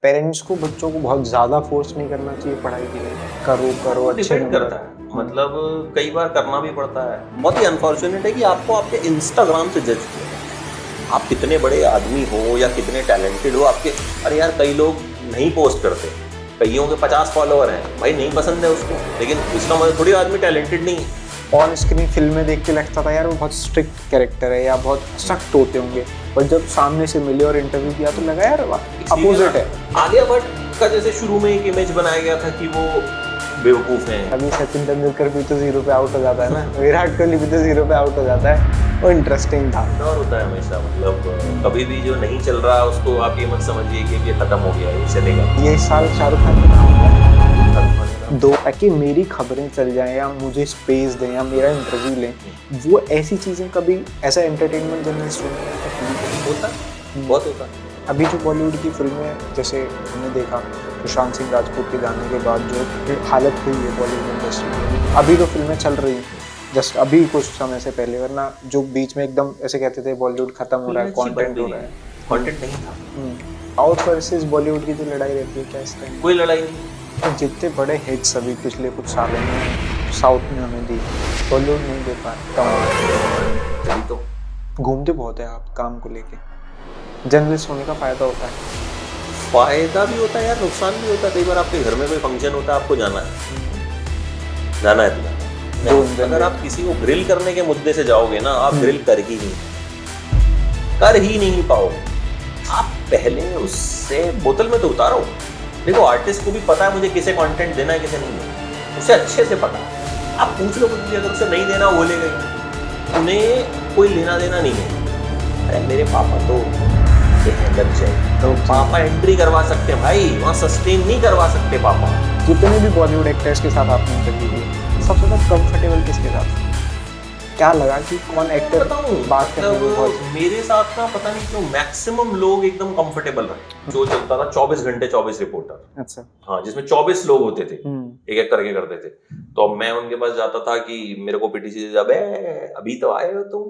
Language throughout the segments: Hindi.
पेरेंट्स को बच्चों को बहुत ज्यादा फोर्स नहीं करना चाहिए पढ़ाई के लिए, करो अच्छे डिपेंड नंबर। करता है, मतलब कई बार करना भी पड़ता है। बहुत ही अनफॉर्चुनेट है कि आपको आपके इंस्टाग्राम से जज किया जाए। आप कितने बड़े आदमी हो या कितने टैलेंटेड हो, आपके अरे यार कई लोग नहीं पोस्ट करते, कईयों के 50 फॉलोअर हैं, भाई नहीं पसंद है उसको, लेकिन उसका मतलब थोड़ी आदमी टैलेंटेड नहीं है। ऑन स्क्रीन फिल्में देख के लगता था यार वो बहुत स्ट्रिक्ट कैरेक्टर है या बहुत सख्त होते होंगे, और जब सामने से मिले और इंटरव्यू किया तो लगा यार अपोजिट है। आलिया भट्ट का जैसे शुरू में एक इमेज बनाया गया था कि वो बेवकूफ हैं। अभी सचिन तेंदुलकर भी तो 0 पे आउट हो जाता है ना, विराट कोहली भी तो 0 पे आउट हो जाता है, वो इंटरेस्टिंग था। और होता है हमेशा, मतलब कभी भी जो नहीं चल रहा उसको आप ये मत समझिए कि ये खत्म हो गया, ये चलेगा। ये साल शाहरुख खान का काम है दो, ताकि मेरी खबरें चल जाएं या मुझे स्पेस दें या मेरा इंटरव्यू लें, वो ऐसी चीजें कभी ऐसा एंटरटेनमेंट जर्नलिस्ट होता बहुत होता। अभी जो बॉलीवुड की फिल्में जैसे हमने देखा सुशांत सिंह राजपूत के जाने के बाद जो हालत हुई है बॉलीवुड इंडस्ट्री में, अभी तो फिल्में चल रही हैं जस्ट अभी कुछ समय से पहले, वरना जो बीच में एकदम ऐसे कहते थे बॉलीवुड खत्म हो रहा है, कंटेंट हो रहा है, कंटेंट नहीं था। साउथ वर्सेस बॉलीवुड की जो लड़ाई रहती है क्या इस टाइम? कोई लड़ाई नहीं। तो जितने बड़े हिट्स अभी पिछले कुछ सालों में साउथ ने हमें दी, बॉलीवुड नहीं दे पाया। तो घूमते बहुत है आप काम को लेके, जर्नलिस्ट होने का फायदा होता है। फायदा भी होता है यार, नुकसान भी होता है। कई बार आपके घर में कोई फंक्शन होता है, आपको जाना है तो अगर आप किसी को ग्रिल करने के मुद्दे से जाओगे ना, आप ग्रिल कर ही नहीं पाओगे। आप पहले उससे बोतल में तो उतारो। देखो आर्टिस्ट को भी पता है मुझे किसे कंटेंट देना है किसे नहीं देना, उसे अच्छे से पता है। आप पूछ लो कुछ भी, अगर उसे नहीं देना वो लेगा ही, उन्हें कोई लेना देना नहीं है। अरे मेरे पापा तो लग जाए तो पापा एंट्री करवा सकते हैं भाई, वहाँ सस्टेन नहीं करवा सकते पापा। जितने भी बॉलीवुड एक्टर्स के साथ आपने इंटरव्यू किया, सबसे ज्यादा कंफर्टेबल किसके साथ? क्या लगा कि कौन एक्टर बात करने में बहुत? मेरे साथ ना पता नहीं क्यों मैक्सिमम लोग एकदम कंफर्टेबल रहे। जो चलता था 24 घंटे 24 रिपोर्टर, अच्छा हाँ, जिसमें 24 लोग होते थे, एक एक करके करते थे। तो मैं उनके पास जाता था कि मेरे को पीटीसी से अबे अभी तो आए हो तुम।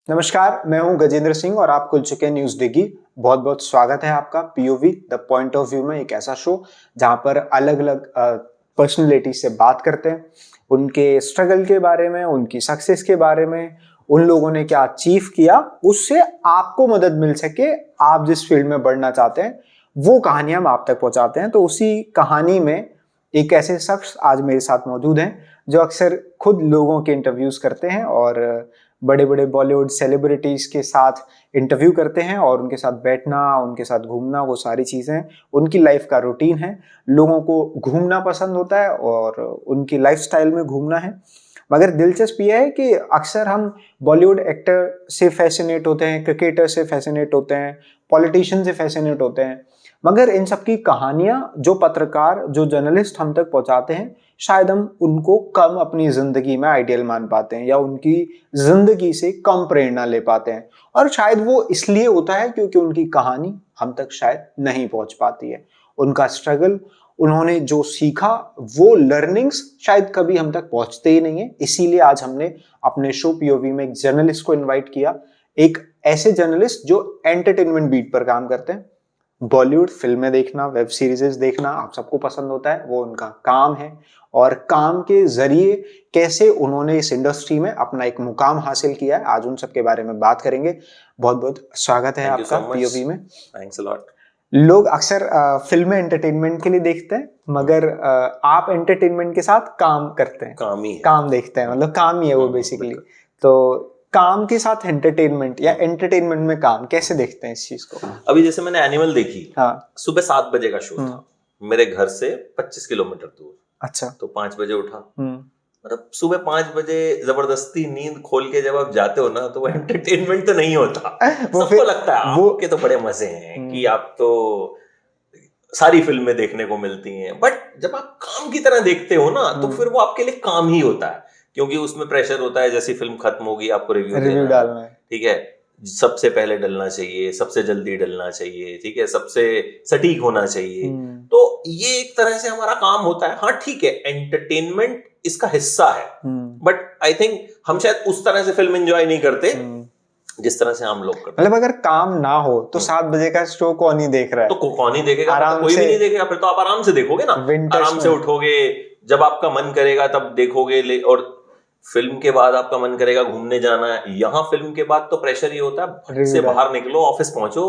नमस्कार, मैं हूं गजेंद्र सिंह और आप खुल चुके हैं न्यूज डिगी। बहुत बहुत स्वागत है आपका POV the point of view में, एक ऐसा शो जहां पर अलग अलग पर्सनैलिटी से बात करते हैं, उनके स्ट्रगल के बारे में, उनकी सक्सेस के बारे में, उन लोगों ने क्या अचीव किया, उससे आपको मदद मिल सके। आप जिस फील्ड में बढ़ना चाहते हैं वो कहानियां हम आप तक पहुंचाते हैं। तो उसी कहानी में एक ऐसे शख्स आज मेरे साथ मौजूद हैं जो अक्सर खुद लोगों के इंटरव्यूज करते हैं और बड़े बड़े बॉलीवुड सेलिब्रिटीज के साथ इंटरव्यू करते हैं और उनके साथ बैठना, उनके साथ घूमना, वो सारी चीज़ें उनकी लाइफ का रूटीन है। लोगों को घूमना पसंद होता है और उनकी लाइफस्टाइल में घूमना है। मगर दिलचस्प यह है कि अक्सर हम बॉलीवुड एक्टर से फैसिनेट होते हैं, क्रिकेटर से फैसिनेट होते हैं, पॉलिटिशियन से फैसिनेट होते हैं, मगर इन सब की कहानियां जो पत्रकार, जो जर्नलिस्ट हम तक पहुंचाते हैं, शायद हम उनको कम अपनी जिंदगी में आइडियल मान पाते हैं या उनकी जिंदगी से कम प्रेरणा ले पाते हैं। और शायद वो इसलिए होता है क्योंकि उनकी कहानी हम तक शायद नहीं पहुंच पाती है। उनका स्ट्रगल, उन्होंने जो सीखा, वो लर्निंग्स शायद कभी हम तक पहुंचते ही नहीं है। इसीलिए आज हमने अपने शो पीओवी में एक जर्नलिस्ट को इन्वाइट किया, एक ऐसे जर्नलिस्ट जो एंटरटेनमेंट बीट पर काम करते हैं। बॉलीवुड फिल्में देखना, वेब सीरीजेस देखना आप सबको पसंद होता है, वो उनका काम है। और काम के जरिए कैसे उन्होंने इस इंडस्ट्री में अपना एक मुकाम हासिल किया है, आज उन सब के बारे में बात करेंगे। बहुत बहुत स्वागत है आपका पीओवी में। Thanks a lot. लोग अक्सर फिल्में एंटरटेनमेंट के लिए देखते हैं, मगर आप एंटरटेनमेंट के साथ काम करते हैं, काम देखते हैं, मतलब काम ही है वो बेसिकली। तो काम के साथ एंटरटेनमेंट या एंटरटेनमेंट में काम, कैसे देखते हैं इस चीज को? अभी जैसे मैंने एनिमल देखी, हाँ, सुबह 7 बजे का शो था, मेरे घर से 25 किलोमीटर दूर। अच्छा, तो 5 बजे उठा। मतलब सुबह 5 बजे जबरदस्ती नींद खोल के जब आप जाते हो ना, तो वो एंटरटेनमेंट तो नहीं होता। सबको लगता है आपके तो बड़े मजे हैं कि आप तो सारी फिल्में देखने को मिलती हैं, बट जब आप काम की तरह देखते हो ना, तो फिर वो आपके लिए काम ही होता है, क्योंकि उसमें प्रेशर होता है। जैसी फिल्म खत्म होगी आपको रिव्यू डालना है, ठीक है, सबसे पहले डलना चाहिए, सबसे जल्दी डलना चाहिए, ठीक है, सबसे सटीक होना चाहिए। तो ये एक तरह से हमारा काम होता है। हाँ ठीक है, एंटरटेनमेंट इसका हिस्सा है, बट आई थिंक हम शायद उस तरह से फिल्म एंजॉय नहीं करते जिस तरह से हम लोग करते हैं। मतलब अगर काम ना हो तो 7 बजे का शो कौन ही देख रहा है? तो कौन ही देखेगा? आराम कोई भी नहीं देखेगा। फिर तो आप आराम से देखोगे ना, आराम से उठोगे, जब आपका मन करेगा तब देखोगे। और फिल्म के बाद आपका मन करेगा घूमने जाना है, यहाँ फिल्म के बाद तो प्रेशर ये होता है से बाहर निकलो, ऑफिस पहुंचो,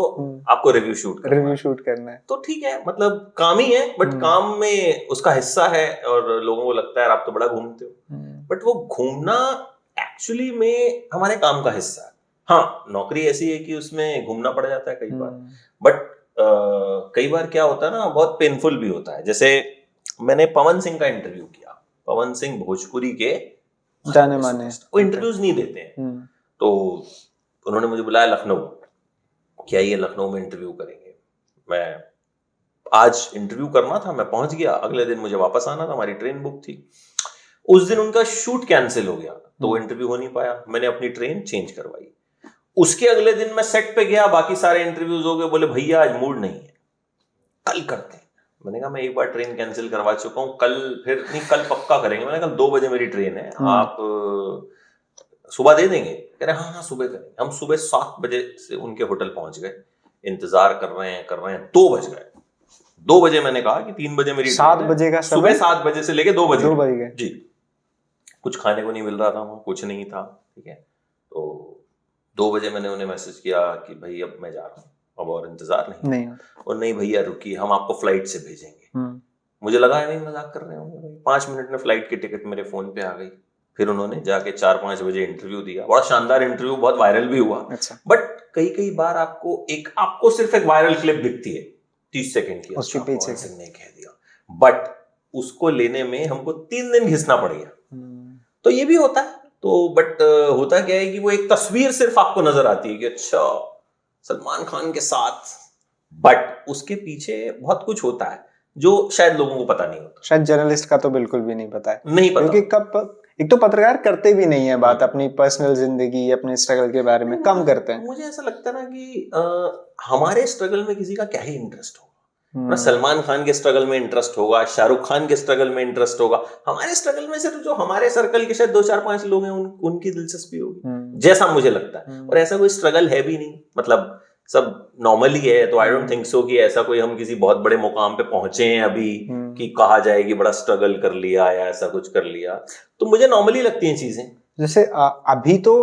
आपको रिव्यू शूट करना है। तो ठीक है, मतलब काम ही है, बट काम में उसका हिस्सा है और लोगों को लगता है आप तो बड़ा घूमते हो, बट वो घूमना एक्चुअली में हमारे काम का हिस्सा है। हाँ, नौकरी ऐसी है कि उसमें घूमना पड़ जाता है कई बार, बट कई बार क्या होता है ना, बहुत पेनफुल भी होता है। जैसे मैंने पवन सिंह का इंटरव्यू किया। पवन सिंह भोजपुरी के जाने माने, वो इंटरव्यूज नहीं देते हैं, तो उन्होंने मुझे बुलाया लखनऊ, क्या ये लखनऊ में इंटरव्यू करेंगे। मैं आज इंटरव्यू करना था, मैं पहुंच गया, अगले दिन मुझे वापस आना था, हमारी ट्रेन बुक थी। उस दिन उनका शूट कैंसिल हो गया, तो वो इंटरव्यू हो नहीं पाया। मैंने अपनी ट्रेन चेंज करवाई। उसके अगले दिन मैं सेट पे गया, बाकी सारे इंटरव्यूज हो गए। बोले भैया आज मूड नहीं है, कल करते हैं। मैंने कहा मैं एक बार ट्रेन कैंसिल करवा चुका हूँ, कल फिर नहीं, कल पक्का करेंगे। मैंने कहा 2 बजे मेरी ट्रेन है, आप सुबह दे देंगे? कह रहे हाँ सुबह करेंगे। हम सुबह 7 बजे से उनके होटल पहुंच गए, इंतजार कर रहे हैं 2 बज गए। 2 बजे मैंने कहा कि 3 बजे मेरी 7 बजे का सुबह 7 बजे से लेके 2 बजे 2 बज गए जी। कुछ खाने को नहीं मिल रहा था वहाँ, कुछ नहीं था, ठीक है। तो 2 बजे मैंने उन्हें मैसेज किया कि भाई अब मैं जा रहा हूँ, अब और इंतजार नहीं। और नहीं भैया रुकिए, हम आपको फ्लाइट से भेजेंगे। मुझे लगा है नहीं मजाक कर रहे होंगे। 5 मिनट में फ्लाइट की टिकट मेरे फोन पे आ गई। फिर उन्होंने जाके 4-5 बजे इंटरव्यू दिया, बड़ा शानदार इंटरव्यू, बहुत वायरल भी हुआ। अच्छा। बट कई बार आपको सिर्फ एक वायरल क्लिप दिखती है 30 सेकंड की, उसके पीछे सिंह ने कह दिया, बट उसको लेने में हमको 3 दिन घिसना पड़ गया। तो ये भी होता है। तो बट होता क्या है कि वो एक तस्वीर सिर्फ आपको नजर आती है कि अच्छा सलमान खान के साथ, बट उसके पीछे बहुत कुछ होता है जो शायद लोगों को पता नहीं होता। शायद जर्नलिस्ट का तो बिल्कुल भी नहीं पता है, नहीं पता, क्योंकि कब एक तो पत्रकार करते भी नहीं है बात अपनी पर्सनल जिंदगी, अपने स्ट्रगल के बारे में कम करते हैं। मुझे ऐसा लगता है ना कि हमारे स्ट्रगल में किसी का क्या ही इंटरेस्ट होगा। सलमान खान के स्ट्रगल में इंटरेस्ट होगा, शाहरुख खान के स्ट्रगल में इंटरेस्ट होगा, हमारे स्ट्रगल में सिर्फ जो हमारे सर्कल के शायद 2-4-5 लोग हैं उनकी दिलचस्पी होगी, जैसा मुझे लगता है। और ऐसा कोई स्ट्रगल है भी नहीं, मतलब सब नॉर्मली है। तो आई डोंट थिंक सो कि ऐसा कोई हम किसी बहुत बड़े मुकाम पे पहुंचे हैं अभी कि कहा जाए कि बड़ा स्ट्रगल कर लिया या ऐसा कुछ कर लिया। तो मुझे नॉर्मली लगती हैं चीजें। जैसे अभी तो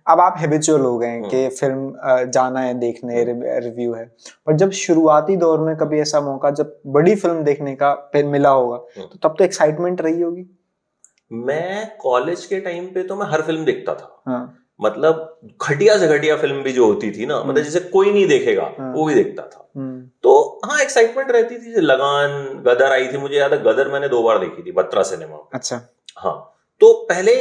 अब आप हैबिचुअल हो गए हैं कि फिल्म जाना है देखने, रिव्यू है, पर जब शुरुआती दौर में कभी ऐसा मौका जब बड़ी फिल्म देखने का मिला होगा तो तब तो एक्साइटमेंट रही होगी। मैं कॉलेज के टाइम पे तो मैं हर फिल्म देखता था। मतलब घटिया से घटिया फिल्म भी जो होती थी ना, मतलब जिसे कोई नहीं देखेगा वो भी देखता था। तो हाँ एक्साइटमेंट रहती थी। लगान, गदर आई थी, मुझे याद है गदर मैंने 2 बार देखी थी बत्रा सिनेमा। अच्छा। हाँ, तो पहले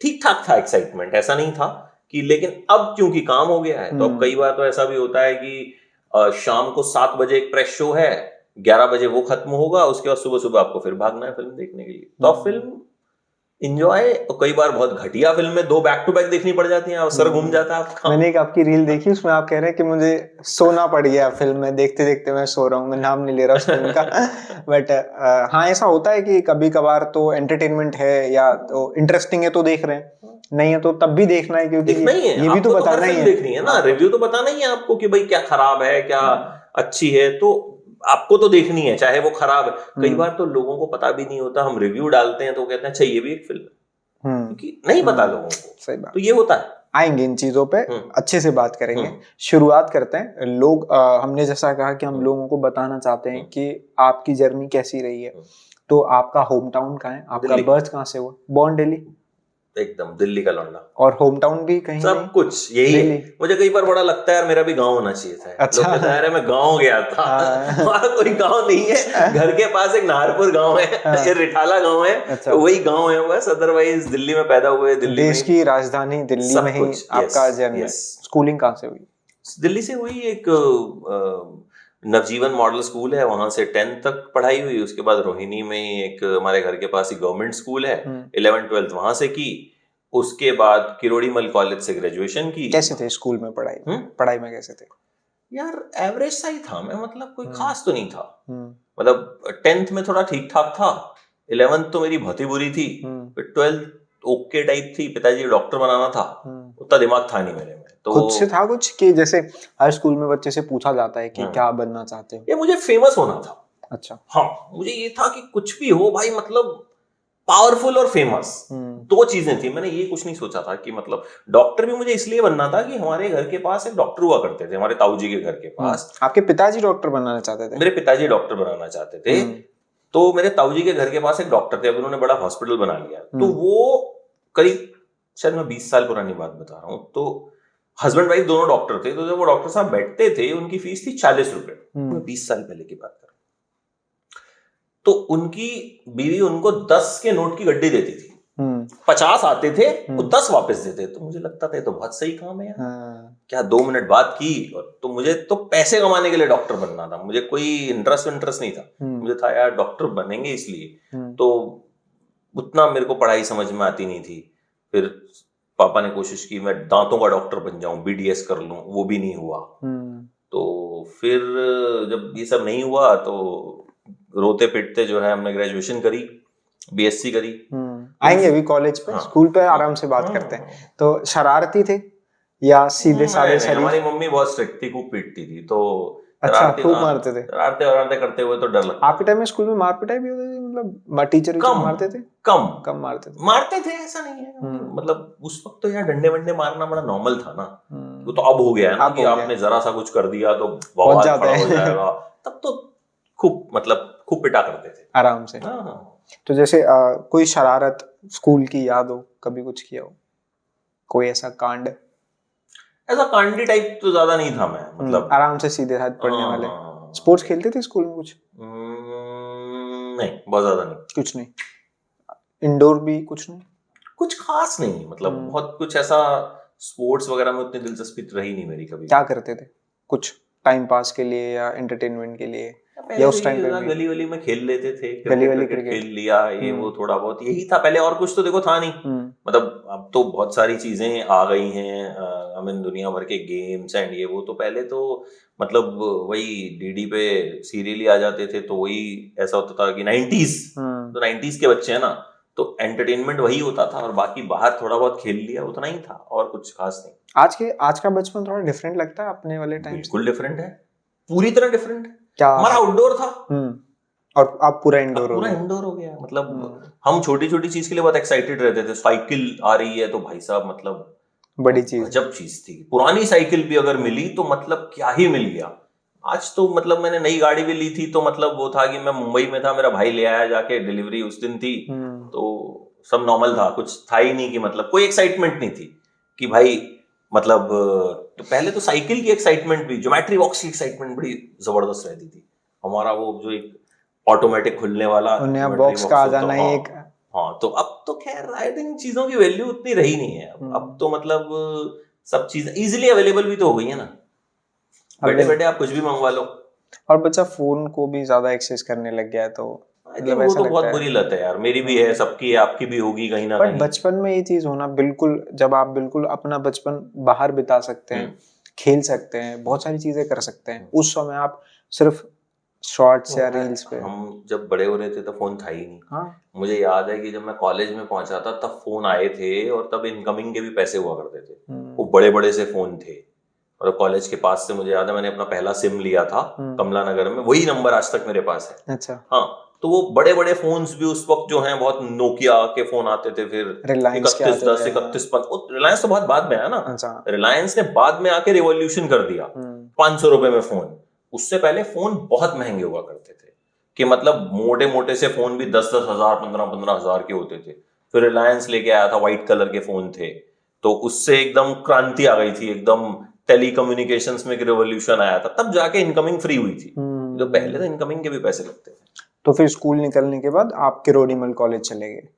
ठीक ठाक था एक्साइटमेंट, ऐसा नहीं था कि, लेकिन अब क्योंकि काम हो गया है तो अब कई बार तो ऐसा भी होता है कि शाम को 7 बजे एक प्रेस शो है, 11 बजे वो खत्म होगा, उसके बाद सुबह सुबह आपको फिर भागना है फिल्म देखने के लिए। तो आप फिल्म इंजॉय, तो कई बार बहुत घटिया फिल्म में 2 बैक टू बैक देखनी पड़ जाती हैं, अवसर घूम जाता है आपका। मैंने एक आपकी रील देखी, उसमें आप कह रहे हैं कि मुझे सोना पड़ गया फिल्म में, देखते देखते मैं सो रहा हूँ, मैं नाम नहीं ले रहा उस फिल्म का। बट हाँ ऐसा होता है कि कभी कभार तो एंटरटेनमेंट है या तो इंटरेस्टिंग है तो देख रहे हैं, नहीं है तो तब भी देखना है, क्योंकि ये भी तो बताना ही है, देखनी है ना, रिव्यू तो बताना ही है आपको कि भाई क्या खराब है क्या अच्छी है, तो आपको तो देखनी है चाहे वो खराब है। कई बार तो लोगों को पता भी नहीं होता, हम रिव्यू डालते हैं तो कहते हैं अच्छा ये भी एक फिल्म है, क्योंकि नहीं पता लोगों को। सही बात। तो ये होता है, आएंगे इन चीजों पे अच्छे से बात करेंगे। शुरुआत करते हैं। लोग हमने जैसा कहा कि हम लोगों को बताना चाहते हैं कि आपकी जर्नी कैसी रही है। तो आपका होम टाउन कहाँ है, आपका बर्थ कहाँ से हुआ? बॉर्न दिल्ली, एकदम दिल्ली का लौंडा, और होम टाउन भी कहीं सब कुछ यही है। मुझे कई बार बड़ा लगता है यार मेरा भी गांव होना चाहिए था। अच्छा। लोग कहते हैं मैं गांव गया था। हमारा कोई गांव नहीं है, घर के पास एक नाहरपुर गांव है, ये रिठाला गांव है। अच्छा। तो वही गांव है बस, अदरवाइज दिल्ली में पैदा हुए, दिल्ली देश की राजधानी दिल्ली में ही आपका जन्म है। स्कूलिंग कहाँ से हुई? दिल्ली से हुई, एक नवजीवन मॉडल स्कूल है, वहां से 10th तक पढ़ाई हुई। उसके बाद रोहिणी में एक हमारे घर के पास ही गवर्नमेंट स्कूल है, 11th-12th वहां से की। उसके बाद किरोड़ीमल कॉलेज से ग्रेजुएशन की। कैसे थे स्कूल में पढ़ाई? पढ़ाई में कैसे थे? यार एवरेज सा ही था मैं, मतलब कोई खास तो नहीं था। मतलब 10th में थोड़ा ठीक ठाक था, 11th तो मेरी बहुत ही बुरी थी, फिर 12th ओके टाइप थी। पिताजी डॉक्टर बनाना था, उतना दिमाग था नहीं मेरे में, तो खुद से था कुछ कि जैसे हर स्कूल में बच्चे से पूछा जाता है कि क्या बनना चाहते हो? ये मुझे फेमस होना था। अच्छा। हाँ, मुझे ये था कि कुछ भी हो भाई, मतलब पावरफुल और फेमस, दो चीजें थी। मैंने ये कुछ नहीं सोचा था कि मतलब डॉक्टर भी मुझे इसलिए बनना था कि हमारे घर के पास एक डॉक्टर हुआ करते थे, हमारे ताऊ जी के घर के पास। आपके पिताजी डॉक्टर बनाना चाहते थे? मेरे पिताजी डॉक्टर बनाना चाहते थे। तो मेरे ताऊ जी के घर के पास एक डॉक्टर थे, अब उन्होंने बड़ा हॉस्पिटल बना लिया। तो वो करीब, शायद मैं 20 साल पुरानी बात बता रहा हूँ, तो हस्बैंड वाइफ दोनों डॉक्टर थे। तो जब वो डॉक्टर साहब बैठते थे, उनकी फीस थी 40 रुपए। मैं 20 साल पहले की बात कर रहा हूँ। तो उनकी बीवी उनको 10 के नोट की गड्डी देती थी। 50 आते थे, वो 10 वापस देते। तो मुझे लगता था ये तो बहुत सही काम है यार। क्या 2 मिनट बात की, और तो मुझे तो पैसे कमाने के लिए डॉक्टर बनना था, मुझे कोई इंटरेस्ट नहीं था। मुझे था यार डॉक्टर बनेंगे इसलिए। तो उतना मेरे को पढ़ाई समझ में आती नहीं थी। फिर पापा ने कोशिश की मैं दांतों का डॉक्टर बन जाऊं, बीडीएस कर लूं, वो भी नहीं हुआ। तो फिर जब ये सब नहीं हुआ तो रोते पिटते जो है हमने ग्रेजुएशन करी, बीएससी करी। आएंगे अभी कॉलेज पे। स्कूल पे आराम से बात करते हैं। तो शरारती थे या सीधे साधे शरीफ? हमारी मम्मी बहुत स्ट्रिक्ट थी, खूब पीटती थी। तो अच्छा, खूब मारते थे? शरारते करते हुए तो डर लगता। आपके टाइम में स्कूल में मार पिटाई भी होती थी? मतलब टीचर मारते थे? कम मारते थे, ऐसा नहीं है। मतलब उस वक्त तो यार डंडे वंडे मारना बड़ा नॉर्मल था ना। वो तो अब हो गया है ना कि आपने जरा सा कुछ कर दिया तो बवाल खड़ा हो जाएगा। तब तो खूब पिटा करते थे आराम से। तो जैसे कोई शरारत स्कूल की याद हो, कभी कुछ किया हो, कोई ऐसा कांड? ऐसा कांडी टाइप तो ज्यादा नहीं था मैं, मतलब आराम से सीधे हाथ पढ़ने वाले। स्पोर्ट्स खेलते थे स्कूल में कुछ? नहीं, बहुत ज्यादा नहीं। कुछ नहीं? इंडोर भी कुछ नहीं? कुछ खास नहीं, मतलब बहुत कुछ ऐसा स्पोर्ट्स वगैरह में उतनी दिलचस्पी रही नहीं मेरी कभी। क्या करते थे? कुछ टाइम पास के लिए या एंटरटेनमेंट के लिए? या उस टाइम पे गली वली में खेल लेते थे, क्रिकेट खेल लिया, ये वो थोड़ा बहुत, यही था पहले। और कुछ तो देखो था नहीं। मतलब अब तो बहुत सारी चीजें आ गई हैं, हमें दुनिया भर के गेम्स एंड ये वो। तो पहले तो मतलब वही डीडी पे सीरियल ही आ जाते थे, तो वही ऐसा होता था कि 90s, तो 90s के बच्चे हैं ना, तो एंटरटेनमेंट वही होता था। और बाकी बाहर थोड़ा बहुत खेल लिया, उतना ही था, और कुछ खास नहीं। आज का बचपन थोड़ा डिफरेंट लगता है अपने वाले टाइम से? बिल्कुल डिफरेंट है, पूरी तरह डिफरेंट है। क्या हमारा आउटडोर था और अब पूरा इंडोर हो गया। मतलब हम छोटी छोटी चीज के लिए बहुत एक्साइटेड रहते थे। साइकिल आ रही है तो भाई साहब मतलब बड़ी चीज, गजब चीज थी। पुरानी साइकिल भी अगर मिली तो मतलब क्या ही मिल गया। आज तो मतलब मैंने नई गाड़ी भी ली थी, तो मतलब वो था कि मैं मुंबई में था, मेरा भाई ले आया जाके, डिलीवरी उस दिन थी। तो सब नॉर्मल था, कुछ था ही नहीं कि मतलब कोई एक्साइटमेंट नहीं थी कि भाई मतलब। तो पहले तो साइकिल की एक्साइटमेंट भी, ज्योमेट्री बॉक्स की एक्साइटमेंट बड़ी जबरदस्त रहती थी। हमारा वो जो एक ऑटोमेटिक खुलने वाला बॉक्स का आ जाना एक। हाँ, तो अब तो खैर आई थिंक चीजों की वैल्यू उतनी रही नहीं है। अब तो मतलब सब चीजें इजीली अवेलेबल भी तो हो गई है ना, बैठे बैठे आप कुछ भी मंगवा लो। और बच्चा फोन को भी ज्यादा एक्सेस करने लग गया है, तो मतलब वो तो बहुत बुरी लत है यार। मेरी भी है, सबकी है, आपकी भी होगी कहीं ना कहीं। बचपन में ये चीज होना बिल्कुल, जब आप बिल्कुल अपना बचपन बाहर बिता सकते हैं, खेल सकते हैं, बहुत सारी चीजें कर सकते हैं, उस समय आप सिर्फ शॉर्ट्स या रील्स पे। हम जब बड़े हो रहे थे तो फोन था ही नहीं। हाँ? मुझे याद है कि जब मैं कॉलेज में पहुंचा था तब फोन आए थे, और तब इनकमिंग के भी पैसे हुआ करते थे। वो बड़े बड़े से फोन थे। और कॉलेज के पास से मुझे याद है मैंने अपना पहला सिम लिया था कमला नगर में, वही नंबर आज तक मेरे पास है। अच्छा। हाँ, तो वो बड़े बड़े फोन्स भी उस वक्त जो हैं, बहुत नोकिया के फोन आते थे। फिर 3110, 3150। रिलायंस तो बहुत बाद में आया ना। रिलायंस ने बाद में आके रिवॉल्यूशन कर दिया, 500 रुपए में फोन। उससे पहले फोन बहुत महंगे हुआ करते थे, कि मतलब मोटे मोटे से फोन भी 10-10 हजार, 15-15 हजार के होते थे। फिर रिलायंस लेके आया था, व्हाइट कलर के फोन थे, तो उससे एकदम क्रांति आ गई थी, एकदम टेलीकम्युनिकेशंस में एक रिवॉल्यूशन आया था। तब जाके इनकमिंग फ्री हुई थी, जो पहले तो इनकमिंग के भी पैसे लगते थे। तो फिर स्कूल निकलने के बाद आप किरोड़ीमल कॉलेज चले गए?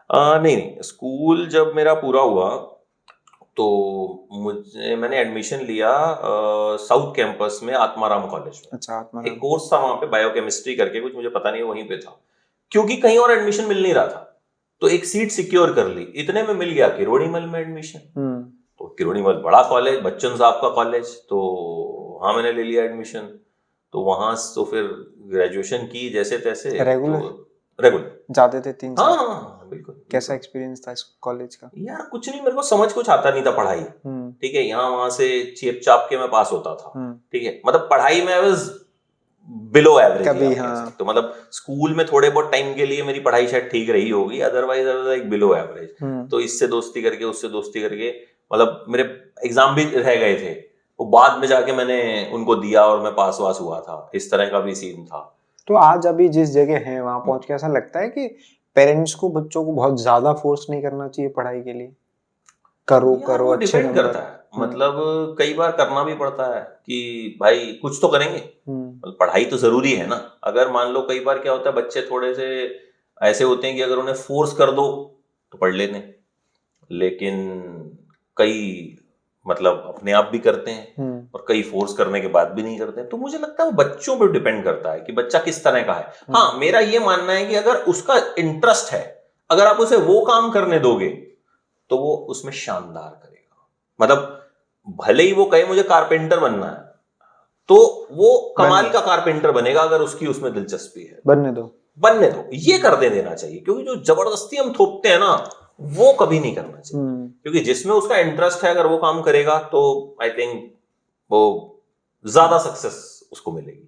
नहीं, स्कूल जब मेरा पूरा हुआ तो मैंने एडमिशन लिया साउथ कैंपस में, आत्माराम कॉलेज में। अच्छा, आत्माराम। एक कोर्स था वहां पे, बायोकेमिस्ट्री करके कुछ, मुझे पता नहीं वहीं पे था, क्योंकि कहीं और एडमिशन मिल नहीं रहा था। तो एक सीट सिक्योर कर ली, इतने में मिल गया किरोड़ीमल में एडमिशन। तो किरोड़ीमल बड़ा कॉलेज, बच्चन साहब का कॉलेज, तो वहां मैंने ले लिया एडमिशन। तो वहां तो फिर ग्रेजुएशन की जैसे तैसे। रेगुलर रेगुलर जाते थे 3 साल? हाँ, बिल्कुल। कैसा एक्सपीरियंस था इस कॉलेज का? यार कुछ नहीं, मेरे को समझ कुछ आता नहीं था पढ़ाई, ठीक है, यहाँ वहां से चेप चाप के मैं पास होता था, ठीक है, मतलब पढ़ाई में आई वाज बिलो एवरेज कभी, हाँ। तो मतलब स्कूल में थोड़े बहुत टाइम के लिए मेरी पढ़ाई शायद ठीक रही होगी, अदरवाइज लाइक बिलो एवरेज। तो इससे दोस्ती करके उससे दोस्ती करके मतलब मेरे एग्जाम भी रह गए थे, वो बाद में जाके मैंने उनको दिया और मैं पास वास हुआ था, इस तरह का भी सीन था। तो आज अभी जिस जगह है वहां पहुंच के ऐसा लगता है कि पेरेंट्स को बच्चों को बहुत ज्यादा फोर्स नहीं करना चाहिए पढ़ाई के लिए? करो वो अच्छे डिपेंड करता है, मतलब कई बार करना भी पड़ता है कि भाई कुछ तो करेंगे, मतलब पढ़ाई तो जरूरी है ना। अगर मान लो कई बार क्या होता है, बच्चे थोड़े से ऐसे होते हैं कि अगर उन्हें फोर्स कर दो तो पढ़ लेते हैं, लेकिन कई मतलब अपने आप भी करते हैं और कई फोर्स करने के बाद भी नहीं करते हैं। तो मुझे लगता है वो बच्चों पर डिपेंड करता है कि बच्चा किस तरह का है। हाँ, मेरा ये मानना है कि अगर उसका इंटरेस्ट है, अगर आप उसे वो काम करने दोगे तो वो उसमें शानदार करेगा। मतलब भले ही वो कहे मुझे कारपेंटर बनना है, तो वो कमाल का कारपेंटर बनेगा अगर उसकी उसमें दिलचस्पी है। बनने दो, ये कर देना चाहिए, क्योंकि जो जबरदस्ती हम थोपते हैं ना, वो कभी नहीं करना चाहिए, क्योंकि जिसमें उसका इंटरेस्ट है अगर वो काम करेगा तो आई थिंक वो ज्यादा सक्सेस उसको मिलेगी।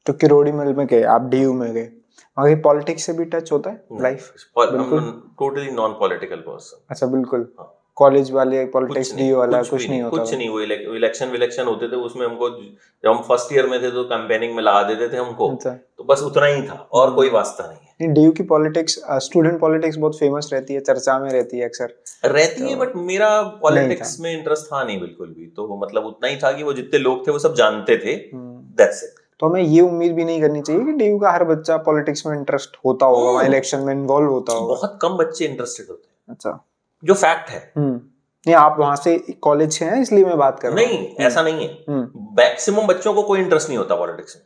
तो किरोड़ी मिल में गए आप, डीयू में गए, वहाँ पॉलिटिक्स से भी टच होता है लाइफ? बिल्कुल, टोटली नॉन पॉलिटिकल पर्सन। अच्छा, बिल्कुल। कॉलेज वाले पॉलिटिक्स डीयू वाला कुछ नहीं होता? कुछ नहीं, वो इलेक्शन होते थे, उसमें हमको जब हम फर्स्ट ईयर में थे तो कैंपेनिंग में लगा देते थे हमको। अच्छा। तो बस उतना ही था और कोई वास्ता नहीं है। डीयू की पॉलिटिक्स, स्टूडेंट पॉलिटिक्स बहुत फेमस रहती है, चर्चा में रहती है अक्सर रहती है, बट मेरा पॉलिटिक्स में इंटरेस्ट था नहीं बिल्कुल भी। तो मतलब उतना ही था कि वो जितने लोग थे वो सब जानते थे, दैट्स इट। तो हमें ये उम्मीद भी नहीं करनी चाहिए कि डीयू का हर बच्चा पॉलिटिक्स में इंटरेस्ट होता होगा, वहाँ इलेक्शन में इन्वॉल्व होता होगा। बहुत कम बच्चे इंटरेस्टेड होते हैं। अच्छा, जो फैक्ट है। नहीं, आप वहां से कॉलेज से हैं इसलिए मैं बात कर रहा हूँ। नहीं, ऐसा नहीं है, मैक्सिमम बच्चों को कोई इंटरेस्ट नहीं होता पॉलिटिक्स में।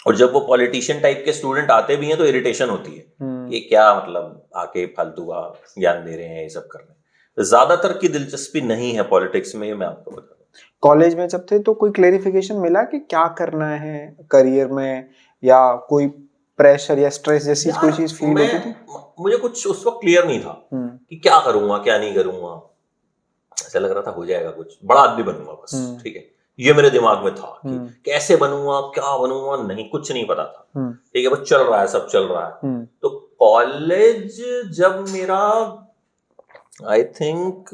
और जब वो पॉलिटिशियन टाइप के स्टूडेंट आते भी हैं तो इरिटेशन होती है, ये क्या मतलब आके फालतू का ज्ञान दे रहे हैं, ये सब कर रहे हैं। ज्यादातर की दिलचस्पी नहीं है पॉलिटिक्स में, मैं आपको बता दूं। कॉलेज में जब थे तो कोई क्लेरिफिकेशन मिला कि क्या करना है करियर में, या कोई प्रेशर या स्ट्रेस जैसी कोई चीज फील होती थी? मुझे कुछ उस वक्त क्लियर नहीं था कि क्या करूंगा क्या नहीं करूंगा। ऐसा लग रहा था हो जाएगा, कुछ बड़ा आदमी बनूंगा बस, ठीक है, ये मेरे दिमाग में था कि कैसे बनूंगा क्या बनूंगा, नहीं कुछ नहीं पता था, ठीक है, बस चल रहा है, सब चल रहा है। तो कॉलेज जब मेरा आई थिंक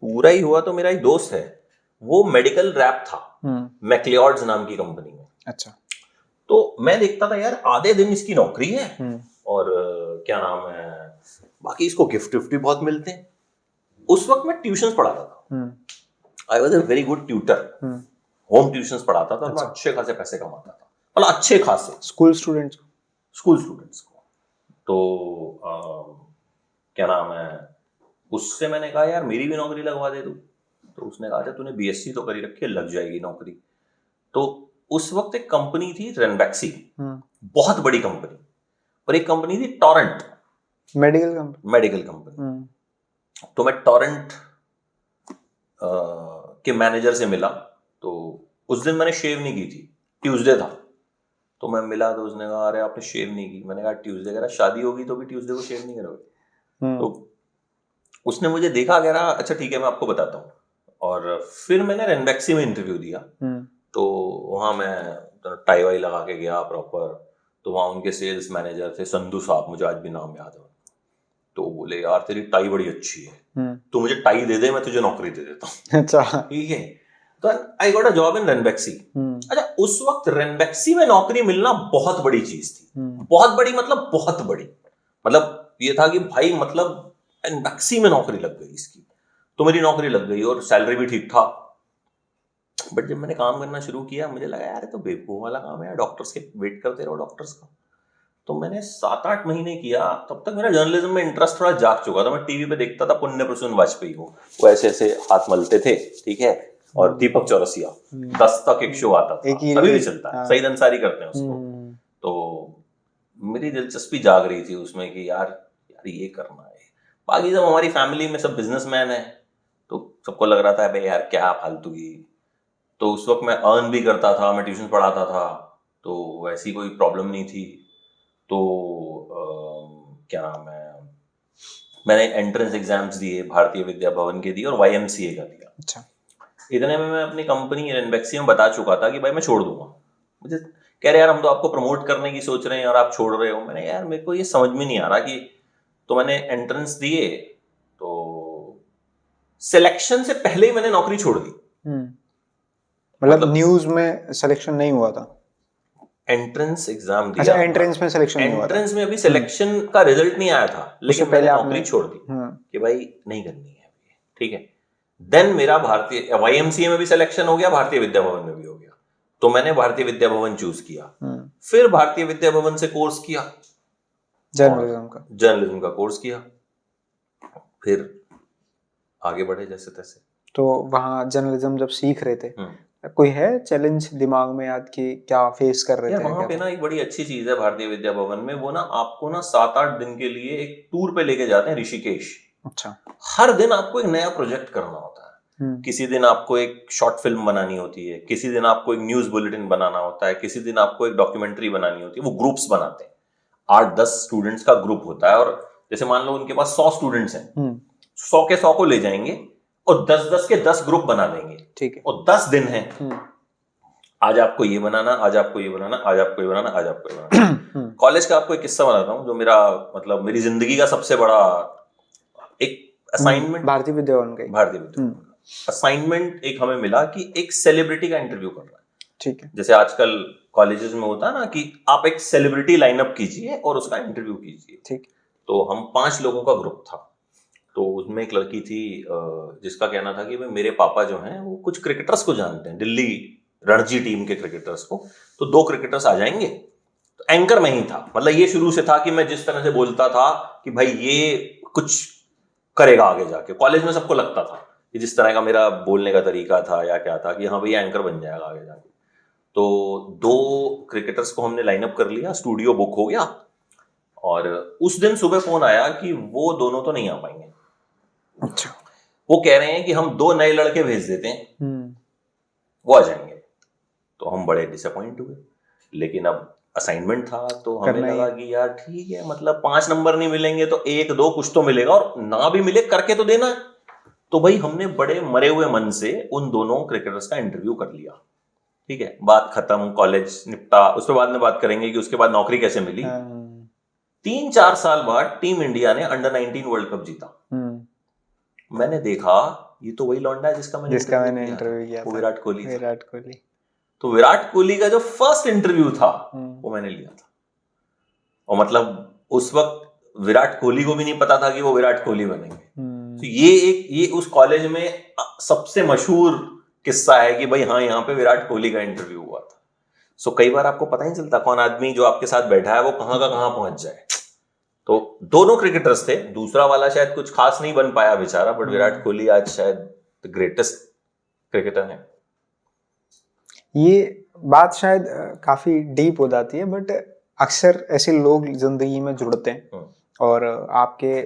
पूरा ही हुआ तो मेरा एक दोस्त है, वो मेडिकल रैप था मैक्लियोड्स नाम की कंपनी में। अच्छा। तो मैं देखता था यार आधे दिन इसकी नौकरी है और क्या नाम है, बाकी इसको गिफ्ट भी बहुत मिलते हैं। उस वक्त मैं ट्यूशंस पढ़ाता था, I was a very good tutor, home tuitions पढ़ाता था। मैं अच्छे खासे पैसे कमाता था, मतलब अच्छे खासे स्कूल स्टूडेंट्स को। तो क्या नाम है, उससे मैंने कहा यार मेरी भी नौकरी लगवा दे तू। तो उसने कहा तूने बीएससी तो करी रखी है, लग जाएगी नौकरी। तो उस वक्त एक कंपनी थी रेनबैक्सी, बहुत बड़ी कंपनी, और एक कंपनी थी टोरेंट, मेडिकल कंपनी। तो मैं टोरेंट के मैनेजर से मिला, तो उस दिन मैंने शेव नहीं की थी, ट्यूसडे था। तो मैं मिला तो उसने कहा अरे आपने शेव नहीं की। मैंने कहा ट्यूसडे, कह रहा शादी होगी तो भी ट्यूसडे को शेव नहीं करोगे। तो उसने मुझे देखा, कह रहा अच्छा ठीक है मैं आपको बताता हूँ। और फिर मैंने रेनबैक्सी में इंटरव्यू दिया। तो वहाँ मैं टाई वाई लगा के गया प्रॉपर। तो वहाँ उनके सेल्स मैनेजर थे संधू साहब, मुझे आज भी नाम याद है। तो बोले यार तेरी टाई बड़ी अच्छी है, तू मुझे टाई दे दे, मैं तुझे नौकरी दे देता हूँ। अच्छा, ठीक है। तो I got a job in Ranbaxy. अच्छा, उस वक्त रेनबैक्सी में नौकरी मिलना बहुत बड़ी चीज थी, बहुत बड़ी, मतलब बहुत बड़ी। मतलब ये था कि भाई मतलब रेनबैक्सी में नौकरी लग गई इसकी। तो मेरी नौकरी लग गई और सैलरी भी ठीक था। बट जब मैंने काम करना शुरू किया मुझे लगा यार तो बेवकूफ वाला काम है, डॉक्टर्स के वेट करते रहो डॉक्टर्स का। तो मैंने 7-8 महीने किया, तब तक मेरा जर्नलिज्म में इंटरेस्ट थोड़ा जाग चुका था। मैं टीवी पे देखता था पुण्य प्रसून वाजपेयी को, वो ऐसे ऐसे हाथ मलते थे, ठीक है, और दीपक चौरसिया 10 तक एक शो आता था, अभी भी चलता है, सईद अंसारी करते हैं उसको। तो मेरी दिलचस्पी जाग रही थी उसमें कि यार ये करना है। बाकी जब हमारी फैमिली में सब बिजनेसमैन है तो सबको लग रहा था भाई यार क्या फालतू की। तो उस वक्त मैं अर्न भी करता था, मैं ट्यूशन पढ़ाता था, तो वैसी कोई प्रॉब्लम नहीं थी। तो क्या नाम है, मैंने एंट्रेंस एग्जाम्स दिए, भारतीय विद्या भवन के दिए और YMCA का दिया। अच्छा। इतने में मैं अपनी कंपनी रेनबैक्सी में बता चुका था कि भाई मैं छोड़ दूंगा। मुझे कह रहे यार हम तो आपको प्रमोट करने की सोच रहे हैं और आप छोड़ रहे हो। मैंने यार मेरे को ये समझ में नहीं आ रहा कि, तो मैंने एंट्रेंस दिए, तो सिलेक्शन से पहले ही मैंने नौकरी छोड़ दी। मतलब न्यूज में सिलेक्शन नहीं हुआ था? एंट्रेंस एग्जाम दिया। अच्छा, एंट्रेंस में सिलेक्शन नहीं हुआ था। एंट्रेंस में अभी सिलेक्शन का रिजल्ट नहीं आया था, लेकिन मैंने नौकरी छोड़ दी कि भाई नहीं करनी है, ठीक है। देन मेरा भारतीय YMCA में भी सिलेक्शन हो गया, भारतीय विद्या भवन में भी हो गया, तो मैंने भारतीय विद्या भवन चूज किया। फिर भारतीय विद्या भवन से कोर्स किया, जर्नलिज्म का कोर्स किया, फिर आगे बढ़े जैसे तैसे। तो वहाँ जर्नलिज्म जब सीख रहे थे, कोई है चैलेंज दिमाग में याद कि क्या फेस कर रहे थे? वहाँ पे ना एक बड़ी अच्छी चीज है भारतीय विद्या भवन में, वो ना आपको ना 7-8 दिन के लिए एक टूर पे लेके जाते हैं ऋषिकेश। अच्छा। हर दिन आपको एक नया प्रोजेक्ट करना होता है। किसी दिन आपको एक शॉर्ट फिल्म बनानी होती है, किसी दिन आपको एक न्यूज बुलेटिन बनाना होता है, किसी दिन आपको एक डॉक्यूमेंट्री बनानी होती है। वो ग्रुप्स बनाते हैं, 8-10 स्टूडेंट्स का ग्रुप होता है, और जैसे मान लो उनके पास 100 स्टूडेंट्स हैं, 100 के 100 को ले जाएंगे और 10-10 के 10 ग्रुप बना देंगे, ठीक है। और 10 दिन है, आज आपको ये बनाना, आज आपको ये बनाना, आज आपको ये बनाना, आज आपको ये बनाना। कॉलेज का आपको एक किस्सा बताता हूँ जो मेरा मतलब मेरी जिंदगी का सबसे बड़ा एक असाइनमेंट, भारतीय विद्या भवन असाइनमेंट एक हमें मिला कि एक सेलिब्रिटी का इंटरव्यू करना है, ठीक है। जैसे आजकल कॉलेजेस में होता है ना कि आप एक सेलिब्रिटी लाइनअप कीजिए और उसका इंटरव्यू कीजिए, ठीक। तो हम 5 लोगों का ग्रुप था, तो उसमें एक लड़की थी जिसका कहना था कि भाई मेरे पापा जो हैं वो कुछ क्रिकेटर्स को जानते हैं, दिल्ली रणजी टीम के क्रिकेटर्स को, तो 2 क्रिकेटर्स आ जाएंगे। तो एंकर मैं ही था, मतलब ये शुरू से था कि मैं जिस तरह से बोलता था कि भाई ये कुछ करेगा आगे जाके, कॉलेज में सबको लगता था कि जिस तरह का मेरा बोलने का तरीका था या क्या था कि हाँ भैया एंकर बन जाएगा आगे जाके। तो 2 क्रिकेटर्स को हमने लाइनअप कर लिया, स्टूडियो बुक हो गया, और उस दिन सुबह फोन आया कि वो दोनों तो नहीं आ पाएंगे। अच्छा। वो कह रहे हैं कि हम 2 नए लड़के भेज देते हैं, वो आ जाएंगे। तो हम बड़े डिसअपॉइंट हुए, लेकिन अब असाइनमेंट था तो हमें लगा कि यार ठीक है, मतलब 5 नंबर नहीं मिलेंगे तो 1-2 कुछ तो मिलेगा, और ना भी मिले करके तो देना है। तो भाई हमने बड़े मरे हुए मन से उन दोनों क्रिकेटर्स का इंटरव्यू कर लिया, ठीक है। बात खत्म, कॉलेज निपटा, उस पर बाद में बात करेंगे कि उसके बाद नौकरी कैसे मिली। 3-4 साल बाद टीम इंडिया ने अंडर 19 वर्ल्ड कप जीता। मैंने देखा ये तो वही लौंडा है जिसका मैंने इंटरव्यू किया था, वो विराट कोहली। तो विराट कोहली का जो फर्स्ट इंटरव्यू था वो मैंने लिया था, और मतलब उस वक्त विराट कोहली को भी नहीं पता था कि वो विराट कोहली बनेंगे। तो ये उस कॉलेज में सबसे मशहूर किस्सा है कि भाई हाँ यहाँ पे विराट कोहली का इंटरव्यू हुआ था। सो कई बार आपको पता ही चलता कौन आदमी जो आपके साथ बैठा है वो कहाँ का कहाँ पहुंच जाए। तो दोनों क्रिकेटर्स थे, दूसरा वाला शायद कुछ खास नहीं बन पाया बेचारा, बट विराट कोहली आज शायद द ग्रेटेस्ट क्रिकेटर है। ये बात शायद काफी डीप हो जाती है, बट अक्सर ऐसे लोग जिंदगी में जुड़ते हैं और आपके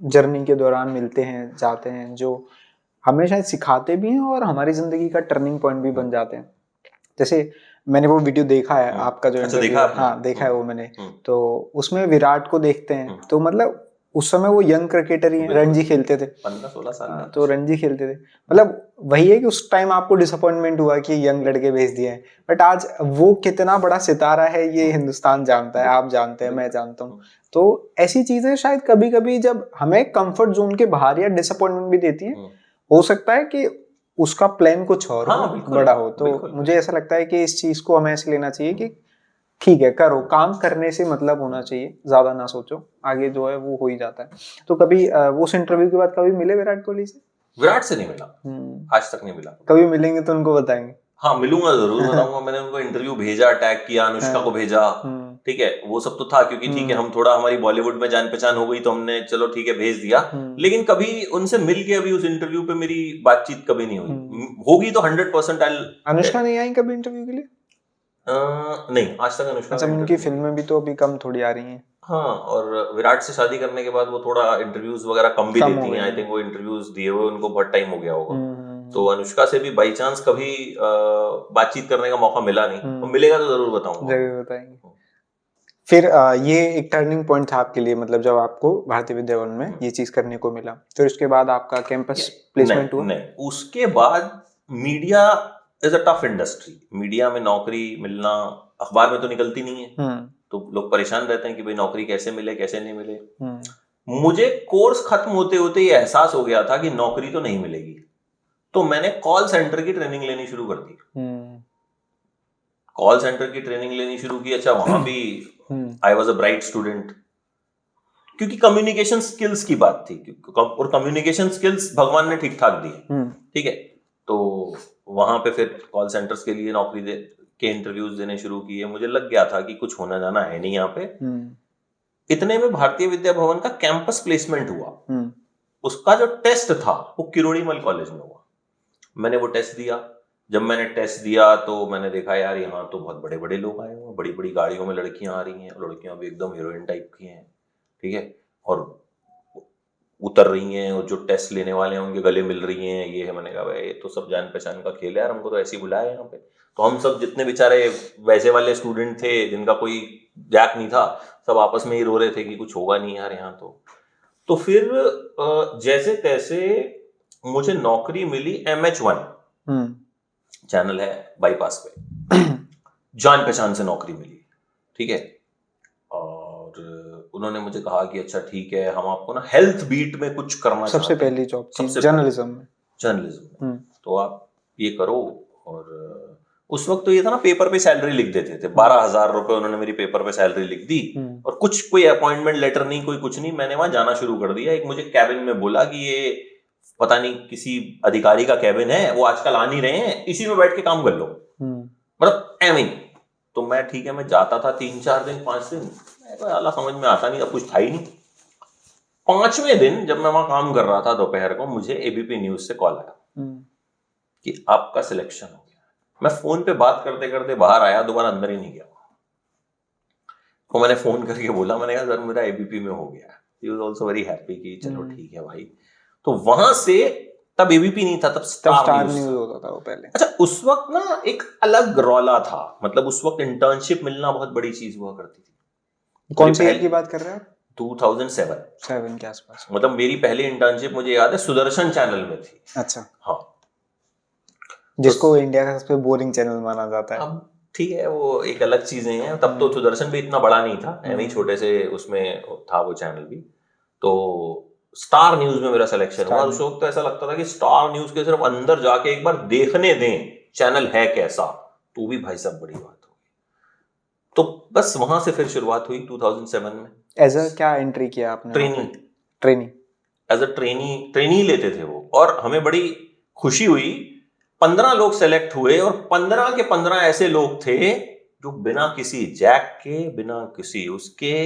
जर्नी के दौरान मिलते हैं, जाते हैं, जो हमें शायद सिखाते भी हैं और हमारी जिंदगी का टर्निंग पॉइंट भी बन जाते हैं। जैसे मैंने वो वीडियो देखा है आपका जो इंटरव्यू, हाँ देखा है वो मैंने, तो उसमें विराट को देखते हैं तो मतलब उस समय वो यंग क्रिकेटर ही रणजी खेलते थे, 15-16 साल में, तो रणजी खेलते थे। मतलब वही है कि उस टाइम आपको डिसअपॉइंटमेंट हुआ कि यंग लड़के भेज दिए हैं, बट आज वो कितना बड़ा सितारा है ये हिंदुस्तान जानता है, आप जानते हैं, मैं जानता हूँ। तो ऐसी चीजें शायद कभी कभी जब हमें कंफर्ट जोन के बाहर या डिसअपॉइंटमेंट भी देती है, हो सकता है कि उसका प्लान कुछ और बड़ा हो। तो मुझे ऐसा लगता है कि इस चीज को हमें ऐसे लेना चाहिए कि ठीक है, करो, काम करने से मतलब होना चाहिए, ज्यादा ना सोचो, आगे जो है वो हो ही जाता है। तो कभी उस इंटरव्यू के बाद कभी मिले विराट कोहली से? विराट से नहीं मिला, आज तक नहीं मिला। कभी मिलेंगे तो उनको बताएंगे। हाँ मिलूंगा, जरूर बताऊंगा। मैंने उनको इंटरव्यू भेजा, टैग किया, अनुष्का को भेजा, ठीक है, वो सब तो था क्योंकि ठीक है हम थोड़ा हमारी बॉलीवुड में जान पहचान हो गई तो हमने चलो ठीक है भेज दिया, लेकिन कभी उनसे मिल के अभी उस इंटरव्यू पे मेरी बातचीत कभी नहीं हुई। होगी तो 100% अनुष्का नहीं आई कभी इंटरव्यू के लिए? नहीं, आज तक अनुष्का। अच्छा, उनकी फिल्में भी तो अभी कम थोड़ी आ रही हैं। हाँ, और विराट से शादी करने के बाद वो थोड़ा इंटरव्यूज वगैरह कम भी देती हैं। आई थिंक वो इंटरव्यूज दिए हुए उनको बहुत टाइम हो गया होगा। तो अनुष्का से भी बाई चांस कभी बातचीत करने का मौका मिला नहीं, तो मिलेगा तो जरूर बताऊंगा। जरूर बताएंगे। फिर ये एक टर्निंग पॉइंट था आपके लिए, मतलब जब आपको भारतीय विद्या भवन में ये चीज करने को मिला, फिर उसके बाद आपका कैंपस प्लेसमेंट हुआ? नहीं, उसके बाद media is a tough industry. Media में नौकरी मिलना, अखबार में तो निकलती नहीं है, तो लोग परेशान रहते हैं कि भाई नौकरी कैसे मिले कैसे नहीं मिले। मुझे कोर्स खत्म होते होते ये एहसास हो गया था कि नौकरी तो नहीं मिलेगी, तो मैंने कॉल सेंटर की ट्रेनिंग लेनी शुरू कर दी। कॉल सेंटर की ट्रेनिंग लेनी शुरू की। अच्छा, वहां भी I was a bright student, क्योंकि कम्युनिकेशन स्किल्स की बात थी, और कम्युनिकेशन स्किल्स भगवान ने ठीक ठाक दिए। ठीक है, तो वहां पे फिर कॉल सेंटर्स के लिए नौकरी के इंटरव्यूज देने शुरू किए। मुझे लग गया था कि कुछ होना जाना है नहीं यहाँ पे। इतने में भारतीय विद्या भवन का कैंपस प्लेसमेंट हुआ। उसका जो टेस्ट था वो किरोड़ीमल कॉलेज में हुआ। मैंने वो टेस्ट दिया। जब मैंने टेस्ट दिया तो मैंने देखा यार यहाँ तो बहुत बड़े बड़े लोग आए हुए, बड़ी बड़ी गाड़ियों में लड़कियां आ रही हैं, लड़कियां भी एकदम हीरोइन टाइप की हैं। ठीक है, और उतर रही हैं, और जो टेस्ट लेने वाले हैं उनके गले मिल रही हैं, ये है। मैंने कहा भाई ये तो सब जान पहचान का खेल है यार, हमको तो ऐसे ही बुलाया यहाँ पे। तो हम सब जितने बेचारे वैसे वाले स्टूडेंट थे जिनका कोई जैक नहीं था, सब आपस में ही रो रहे थे कि कुछ होगा नहीं यार यहाँ तो फिर जैसे तैसे मुझे नौकरी मिली MH1 चैनल है बाईपास पे। जान पहचान से नौकरी मिली। ठीक है, और उन्होंने मुझे कहा कि अच्छा ठीक है, हम आपको ना हेल्थ बीट में कुछ करना चाहते हैं। सबसे पहली जॉब जर्नलिज्म में। तो आप ये करो। और उस वक्त तो ये था ना, पेपर पे सैलरी लिख देते थे। 12,000 रुपए उन्होंने मेरी पेपर पे सैलरी लिख दी, और कुछ कोई अपॉइंटमेंट लेटर नहीं, कोई कुछ नहीं। मैंने वहां जाना शुरू कर दिया। एक मुझे कैबिन में बोला कि ये पता नहीं किसी अधिकारी का कैबिन है, वो आजकल आ नहीं रहे हैं, इसी में बैठ के काम कर लो। मतलब एवं। तो मैं ठीक है, मैं जाता था 3-4 दिन 5 दिन, अल्लाह समझ में आता नहीं, अब कुछ था ही नहीं। 5वें दिन जब मैं वहां काम कर रहा था दोपहर को, मुझे ABP न्यूज से कॉल आया कि आपका सिलेक्शन हो गया। मैं फोन पे बात करते करते बाहर आया, दोबारा अंदर ही नहीं गया। तो मैंने फोन करके बोला, मैंने कहा सर मेरा ABP में हो गया। He was also very happy कि चलो ठीक है भाई। तो वहां से, तब ABP नहीं था, तब स्टार न्यूज होता था वो पहले। अच्छा, उस वक्त ना एक अलग रौला था, मतलब उस वक्त इंटर्नशिप मिलना बहुत बड़ी चीज हुआ करती थी। कौन सी ईयर की बात कर रहे हैं आप? 2007 के आसपास। मतलब मेरी पहली इंटर्नशिप मुझे याद है सुदर्शन चैनल में थी। अच्छा, हाँ, जिसको इंडिया का सबसे बोरिंग चैनल माना जाता है। अब ठीक है, वो एक अलग चीजें हैं। तब तो सुदर्शन भी इतना बड़ा नहीं था, ऐसे ही छोटे से उसमें था वो चैनल भी। तो स्टार न्यूज में मेरा सिलेक्शन हुआ। उस वक्त तो ऐसा लगता था कि स्टार न्यूज के सिर्फ अंदर जाके एक बार देखने दें चैनल है कैसा, तो भी भाई साहब बड़ी बात होगी। तो बस वहां से फिर शुरुआत हुई 2007 में। एज अ क्या एंट्री किया आपने? ट्रेनिंग एज अ ट्रेनी लेते थे वो, और हमें बड़ी खुशी हुई। 15 लोग सेलेक्ट हुए, और 15 के 15 ऐसे लोग थे जो बिना किसी जैक के, बिना किसी उसके,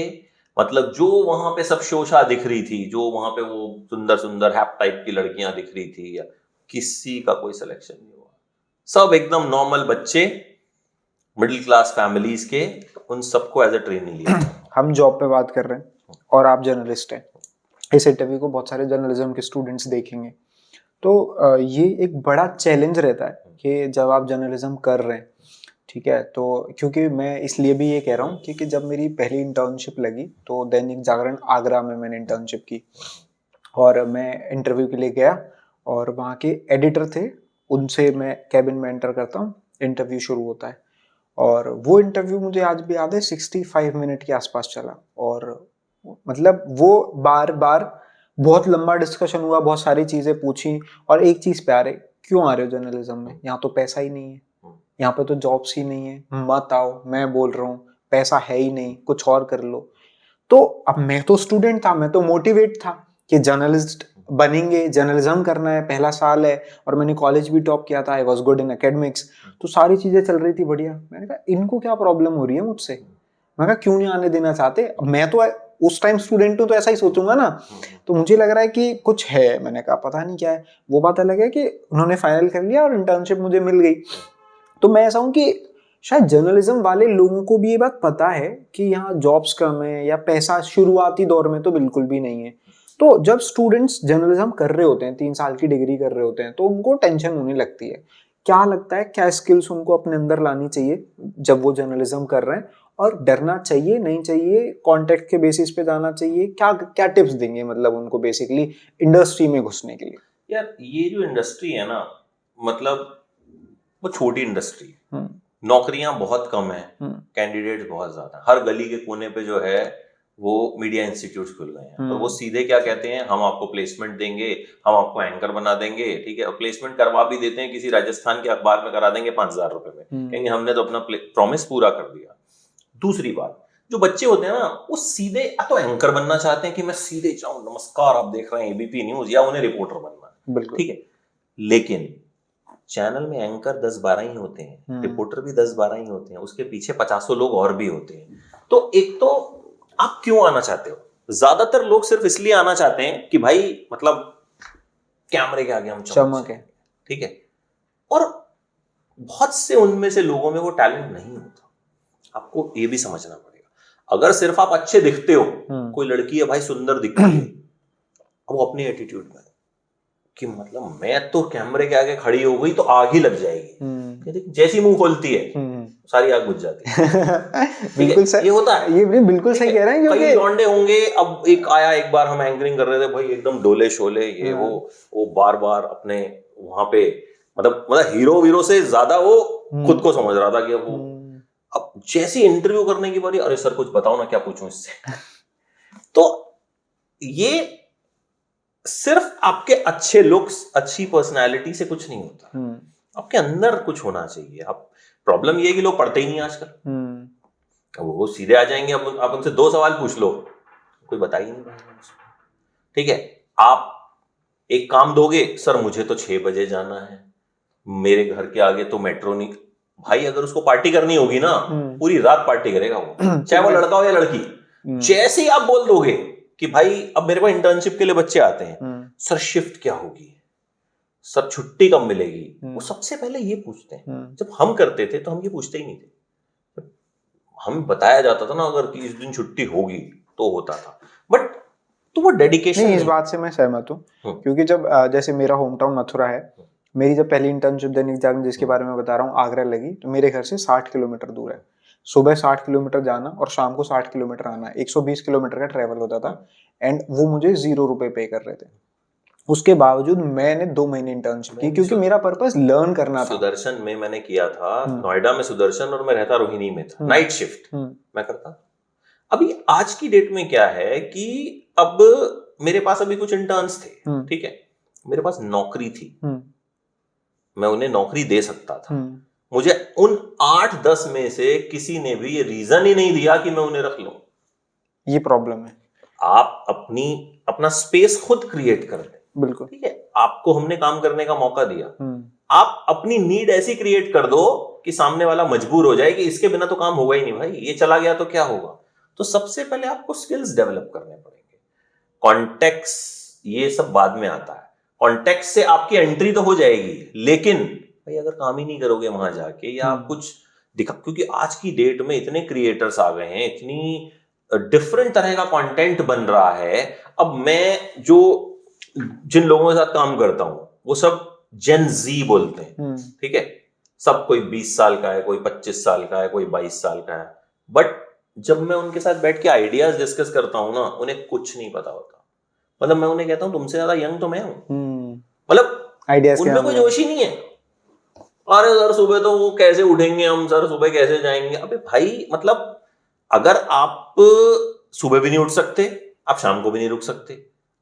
मतलब जो वहां पे सब शोशा दिख रही थी, जो वहां पे वो सुंदर सुंदर हैप टाइप की लड़कियां दिख रही थी, या किसी का कोई सिलेक्शन नहीं हुआ। सब एकदम नॉर्मल बच्चे, मिडिल क्लास फैमिलीज के, उन सबको एज अ ट्रेनिंग लिया। हम जॉब पे बात कर रहे हैं और आप जर्नलिस्ट हैं। इस इंटरव्यू को बहुत सारे जर्नलिज्म के स्टूडेंट्स देखेंगे, तो ये एक बड़ा चैलेंज रहता है कि जब आप जर्नलिज्म कर रहे हैं, ठीक है, तो क्योंकि मैं इसलिए भी ये कह रहा हूँ क्योंकि जब मेरी पहली इंटर्नशिप लगी तो दैनिक जागरण आगरा में मैंने इंटर्नशिप की, और मैं इंटरव्यू के लिए गया, और वहाँ के एडिटर थे, उनसे मैं कैबिन में एंटर करता हूँ, इंटरव्यू शुरू होता है, और वो इंटरव्यू मुझे आज भी याद है 65 मिनट के आसपास चला। और मतलब वो बार बार बहुत लंबा डिस्कशन हुआ, बहुत सारी चीजें पूछी, और एक चीज पे आ रहे, क्यों आ रहे हो जर्नलिज्म में? यहाँ तो पैसा ही नहीं है, यहाँ पे तो जॉब्स ही नहीं है, मत आओ, मैं बोल रहा हूँ पैसा है ही नहीं, कुछ और कर लो। तो अब मैं तो स्टूडेंट था, मैं तो मोटिवेट था कि जर्नलिस्ट बनेंगे, जर्नलिज्म करना है, पहला साल है, और मैंने कॉलेज भी टॉप किया था, I was good in academics, तो सारी चीजें चल रही थी बढ़िया। मैंने कहा इनको क्या प्रॉब्लम हो रही है मुझसे, मैं कहा क्यों नहीं आने देना चाहते? मैं तो उस टाइम स्टूडेंट हूँ तो ऐसा ही सोचूंगा ना, तो मुझे लग रहा है कि कुछ है। मैंने कहा पता नहीं क्या है। वो बात अलग है कि उन्होंने फाइनल कर लिया और इंटर्नशिप मुझे मिल गई। तो मैं ऐसा हूँ कि शायद जर्नलिज्म वाले लोगों को भी ये बात पता है कि यहाँ जॉब्स कम है, या पैसा शुरुआती दौर में तो बिल्कुल भी नहीं है। तो जब स्टूडेंट्स जर्नलिज्म कर रहे होते हैं, 3 साल की डिग्री कर रहे होते हैं, तो उनको टेंशन होने लगती है। क्या लगता है क्या स्किल्स उनको अपने अंदर लानी चाहिए जब वो जर्नलिज्म कर रहे हैं, और डरना चाहिए नहीं चाहिए, कॉन्टेक्ट के बेसिस पे जाना चाहिए, क्या क्या टिप्स देंगे मतलब उनको बेसिकली इंडस्ट्री में घुसने के लिए? यार ये जो इंडस्ट्री है ना, मतलब वो छोटी इंडस्ट्री है, नौकरियां बहुत कम है, कैंडिडेट्स बहुत ज्यादा, हर गली के कोने पे जो है वो मीडिया इंस्टीट्यूट्स खुल गए हैं। और वो सीधे क्या कहते हैं, हम आपको प्लेसमेंट देंगे, हम आपको एंकर बना देंगे, ठीक है, और प्लेसमेंट करवा भी देते हैं, किसी राजस्थान के अखबार में करा देंगे 5,000 रुपए में, कहेंगे हमने तो अपना प्रॉमिस पूरा कर दिया। दूसरी बात, जो बच्चे होते हैं ना, वो सीधे या तो एंकर बनना चाहते हैं कि मैं सीधे जाऊं, नमस्कार आप देख रहे हैं एबीपी न्यूज, या उन्हें रिपोर्टर बनना है, ठीक है। लेकिन चैनल में एंकर 10-12 ही होते हैं, रिपोर्टर भी 10-12 ही होते हैं, उसके पीछे 50 लोग और भी होते हैं। तो एक तो आप क्यों आना चाहते हो? ज्यादातर लोग सिर्फ इसलिए आना चाहते हैं कि भाई मतलब कैमरे के आगे हम चमक है, ठीक है। और बहुत से उनमें से लोगों में वो टैलेंट नहीं होता। आपको ये भी समझना पड़ेगा, अगर सिर्फ आप अच्छे दिखते हो, कोई लड़की है भाई सुंदर दिखती है, अब वो अपनी एटीट्यूड में कि मतलब मैं तो कैमरे के आगे खड़ी हो गई तो आग ही लग जाएगी, जैसी मुंह खोलती है सारी आग बुझ जाती है। बिल्कुल सही, ये होता है, ये बिल्कुल सही कह रहे हैं। कई लौंडे होंगे, अब एक आया, एक बार हम एंकरिंग कर रहे थे भाई, एकदम डोले शोले, ये वो बार बार अपने वहां पे मतलब हीरो से ज्यादा वो खुद को समझ रहा था कि वो, अब जैसी इंटरव्यू करने की बारी, अरे सर कुछ बताओ ना, क्या पूछूं इससे। तो ये सिर्फ आपके अच्छे लुक्स, अच्छी पर्सनालिटी से कुछ नहीं होता, आपके अंदर कुछ होना चाहिए। अब प्रॉब्लम ये है कि लोग पढ़ते ही नहीं आजकल, वो सीधे आ जाएंगे, अब आप उनसे 2 सवाल पूछ लो, कोई बता ही नहीं पाएगा, ठीक है। आप एक काम दोगे, सर मुझे तो 6 बजे जाना है, मेरे घर के आगे तो मेट्रो नहीं, भाई अगर उसको पार्टी करनी होगी ना, पूरी रात पार्टी करेगा वो, चाहे वो लड़का हो या लड़की। जैसे ही आप बोल दोगे कि भाई अब मेरे पास इंटर्नशिप के लिए बच्चे आते हैं, सर शिफ्ट क्या होगी, सर छुट्टी कब मिलेगी, वो सबसे पहले ये पूछते हैं। जब हम करते थे तो हम ये पूछते ही नहीं थे, हमें बताया जाता था ना अगर कि इस दिन छुट्टी होगी तो होता था, बट तो वो डेडिकेशन नहीं, इस बात से मैं सहमत हूँ, क्योंकि जब जैसे मेरा होम टाउन मथुरा है, मेरी जब पहली इंटर्नशिप दैनिक जागरण जिसके बारे में बता रहा हूँ आगरा लगी, तो मेरे घर से 60 किलोमीटर दूर है। सुबह 60 किलोमीटर जाना और शाम को 60 किलोमीटर आना, 120 किलोमीटर का ट्रेवल होता था, एंड वो मुझे 0 रुपए पे कर रहे थे। उसके बावजूद मैंने 2 महीने इंटर्नशिप की, क्योंकि मेरा पर्पस लर्न करना था। सुदर्शन में मैंने किया था, नोएडा में सुदर्शन, और मैं रहता रोहिणी में था, नाइट शिफ्ट मैं करता। अभी आज की डेट में क्या है कि अब मेरे पास अभी कुछ इंटर्न्स थे, ठीक है, मेरे पास नौकरी थी, मैं उन्हें नौकरी दे सकता था, मुझे उन 8-10 में से किसी ने भी ये रीजन ही नहीं दिया कि मैं उन्हें रख लूं। ये प्रॉब्लम है। आप अपना स्पेस खुद क्रिएट कर दें, बिल्कुल, ठीक है, आपको हमने काम करने का मौका दिया, आप अपनी नीड ऐसी क्रिएट कर दो कि सामने वाला मजबूर हो जाए कि इसके बिना तो काम होगा ही नहीं भाई, ये चला गया तो क्या होगा। तो सबसे पहले आपको स्किल्स डेवलप करने पड़ेंगे, कॉन्टेक्स्ट ये सब बाद में आता है, कॉन्टेक्स्ट से आपकी एंट्री तो हो जाएगी, लेकिन भाई अगर काम ही नहीं करोगे वहां जाके, या आप कुछ दिखा, क्योंकि आज की डेट में इतने क्रिएटर्स आ गए हैं, इतनी डिफरेंट तरह का कंटेंट बन रहा है। अब मैं जो जिन लोगों के साथ काम करता हूं वो सब जेन जी बोलते हैं, ठीक है, सब कोई 20 साल का है, कोई 25 साल का है, कोई 22 साल का है, बट जब मैं उनके साथ बैठ के आइडियाज डिस्कस करता हूं ना, उन्हें कुछ नहीं पता होता। मतलब मैं उन्हें कहता हूं तुमसे ज्यादा यंग तो मैं हूं, मतलब आइडियाज उनमें कोई जोश ही नहीं है। अरे सर सुबह तो वो कैसे उठेंगे, हम सर सुबह कैसे जाएंगे। अबे भाई मतलब अगर आप सुबह भी नहीं उठ सकते, आप शाम को भी नहीं रुक सकते,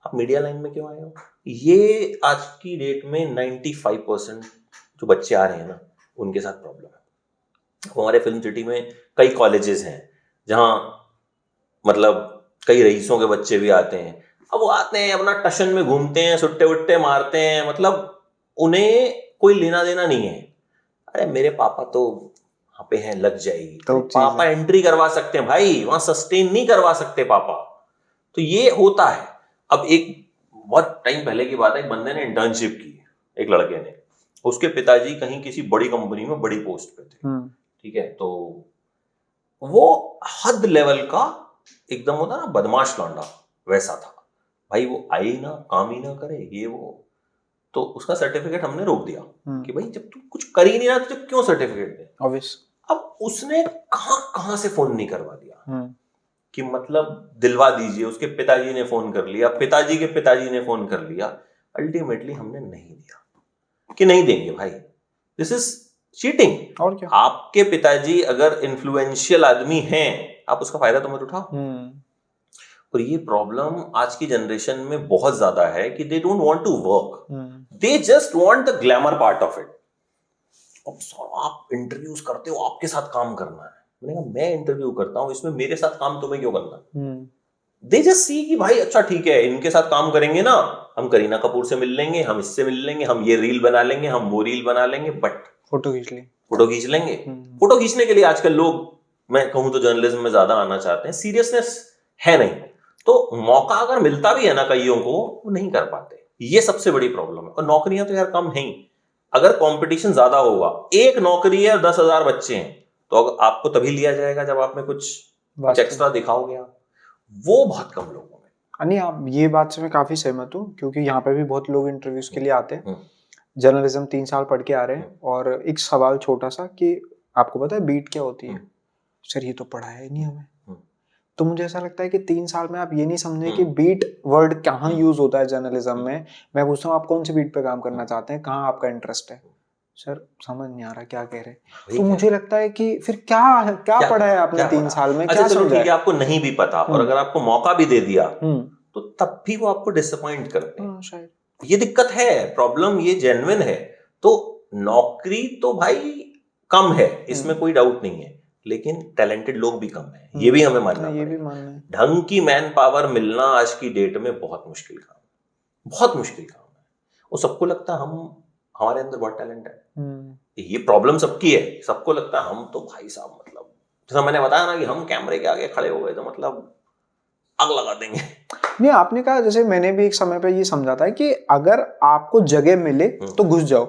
आप मीडिया लाइन में क्यों आए हो? ये आज की डेट में 95% जो बच्चे आ रहे हैं ना, उनके साथ प्रॉब्लम है। हमारे फिल्म सिटी में कई कॉलेजेस हैं जहां मतलब कई रईसों के बच्चे भी आते हैं। अब वो आते हैं अपना टशन में घूमते हैं, सुट्टे उट्टे मारते हैं, मतलब उन्हें कोई लेना देना नहीं है। अरे मेरे पापा तो वहां पे हैं, लग जाएगी, तो पापा एंट्री करवा सकते हैं भाई, वहां सस्टेन नहीं करवा सकते पापा। तो ये होता है। अब एक बहुत टाइम पहले की बात है, एक बंदे ने इंटर्नशिप की, एक लड़के ने, उसके पिताजी कहीं किसी बड़ी कंपनी में बड़ी पोस्ट पे थे, ठीक है, तो वो हद लेवल का एकदम होता ना बदमाश लौंडा, वैसा था भाई। वो आए ही ना, काम ही ना करे, ये वो, तो उसका सर्टिफिकेट हमने रोक दिया कि भाई जब तू कुछ कर ही नहीं रहा तो क्यों सर्टिफिकेट दे। ऑब्वियस। अब उसने कहां से फोन नहीं करवा दिया कि मतलब दिलवा दीजिए, उसके पिताजी ने फोन कर लिया, पिताजी के पिताजी ने फोन कर लिया, अल्टीमेटली हमने नहीं दिया कि नहीं देंगे भाई, दिस इज चीटिंग। और क्या, आपके पिताजी अगर इन्फ्लुएंशियल आदमी हैं, आप उसका फायदा तो मत उठाओ। और ये प्रॉब्लम आज की जनरेशन में बहुत ज्यादा है कि they don't want to work, they just want the glamour part of it. अब आप इंटरव्यूज करते हो, आपके साथ काम करना है, मैंने कहा मैं इंटरव्यू करता हूं, इसमें मेरे साथ काम तुम्हें क्यों करना? दे जस्ट सी कि भाई अच्छा ठीक है, इनके साथ काम करेंगे ना, हम करीना कपूर से मिल लेंगे, हम इससे मिल लेंगे, हम ये रील बना लेंगे, हम वो रील बना लेंगे, बट फोटो खींच लेंगे। फोटो खींचने के लिए आजकल लोग, मैं कहूं तो जर्नलिज्म में ज्यादा आना चाहते हैं, सीरियसनेस है नहीं, तो मौका अगर मिलता भी है ना कईयों को, वो नहीं कर पाते। ये सबसे बड़ी प्रॉब्लम है। और नौकरियां तो यार कम है ही, अगर कंपटीशन ज्यादा होगा, एक नौकरी है 10,000 बच्चे हैं, तो आपको तभी लिया जाएगा जब आप में कुछ एक्स्ट्रा दिखाओगे आप, वो बहुत कम लोगों में। नहीं, आप ये बात से मैं काफी सहमत हूँ, क्योंकि यहाँ पे भी बहुत लोग इंटरव्यूज के लिए आते हैं, जर्नलिज्म 3 साल पढ़ के आ रहे हैं, और एक सवाल छोटा सा कि आपको पता है बीट क्या होती है? सर ये तो पढ़ाया ही नहीं हमें। तो मुझे ऐसा लगता है कि 3 साल में आप ये नहीं समझे कि बीट वर्ड कहाँ यूज होता है जर्नलिज्म में। मैं पूछता हूँ आप कौन सी बीट पे काम करना चाहते हैं, कहाँ आपका इंटरेस्ट है? सर समझ नहीं आ रहा क्या कह रहे। तो मुझे लगता है कि फिर क्या पढ़ा है आपने 3 साल में, क्या समझा है? आपको नहीं भी पता, और अगर आपको मौका भी दे दिया तो तब भी वो आपको डिसअपॉइंट करते हैं शायद। ये दिक्कत है, प्रॉब्लम ये जेन्युइन है। तो नौकरी तो भाई कम है, इसमें कोई डाउट नहीं है, लेकिन टैलेंटेड लोग भी कम है, ये भी हमें मानना पड़ेगा। ढंग की मैन पावर मिलना आज की डेट में बहुत मुश्किल काम है, बहुत मुश्किल काम है। वो सबको लगता है हमारे अंदर बहुत टैलेंट है, ये प्रॉब्लम सबकी है। सबको लगता है हम तो भाई साहब, मतलब जैसा मैंने बताया ना कि हम कैमरे के आगे खड़े हो गए तो मतलब आग लगा देंगे। नहीं, आपने कहा, जैसे मैंने भी एक समय पे ये समझा था कि अगर आपको जगह मिले तो घुस जाओ,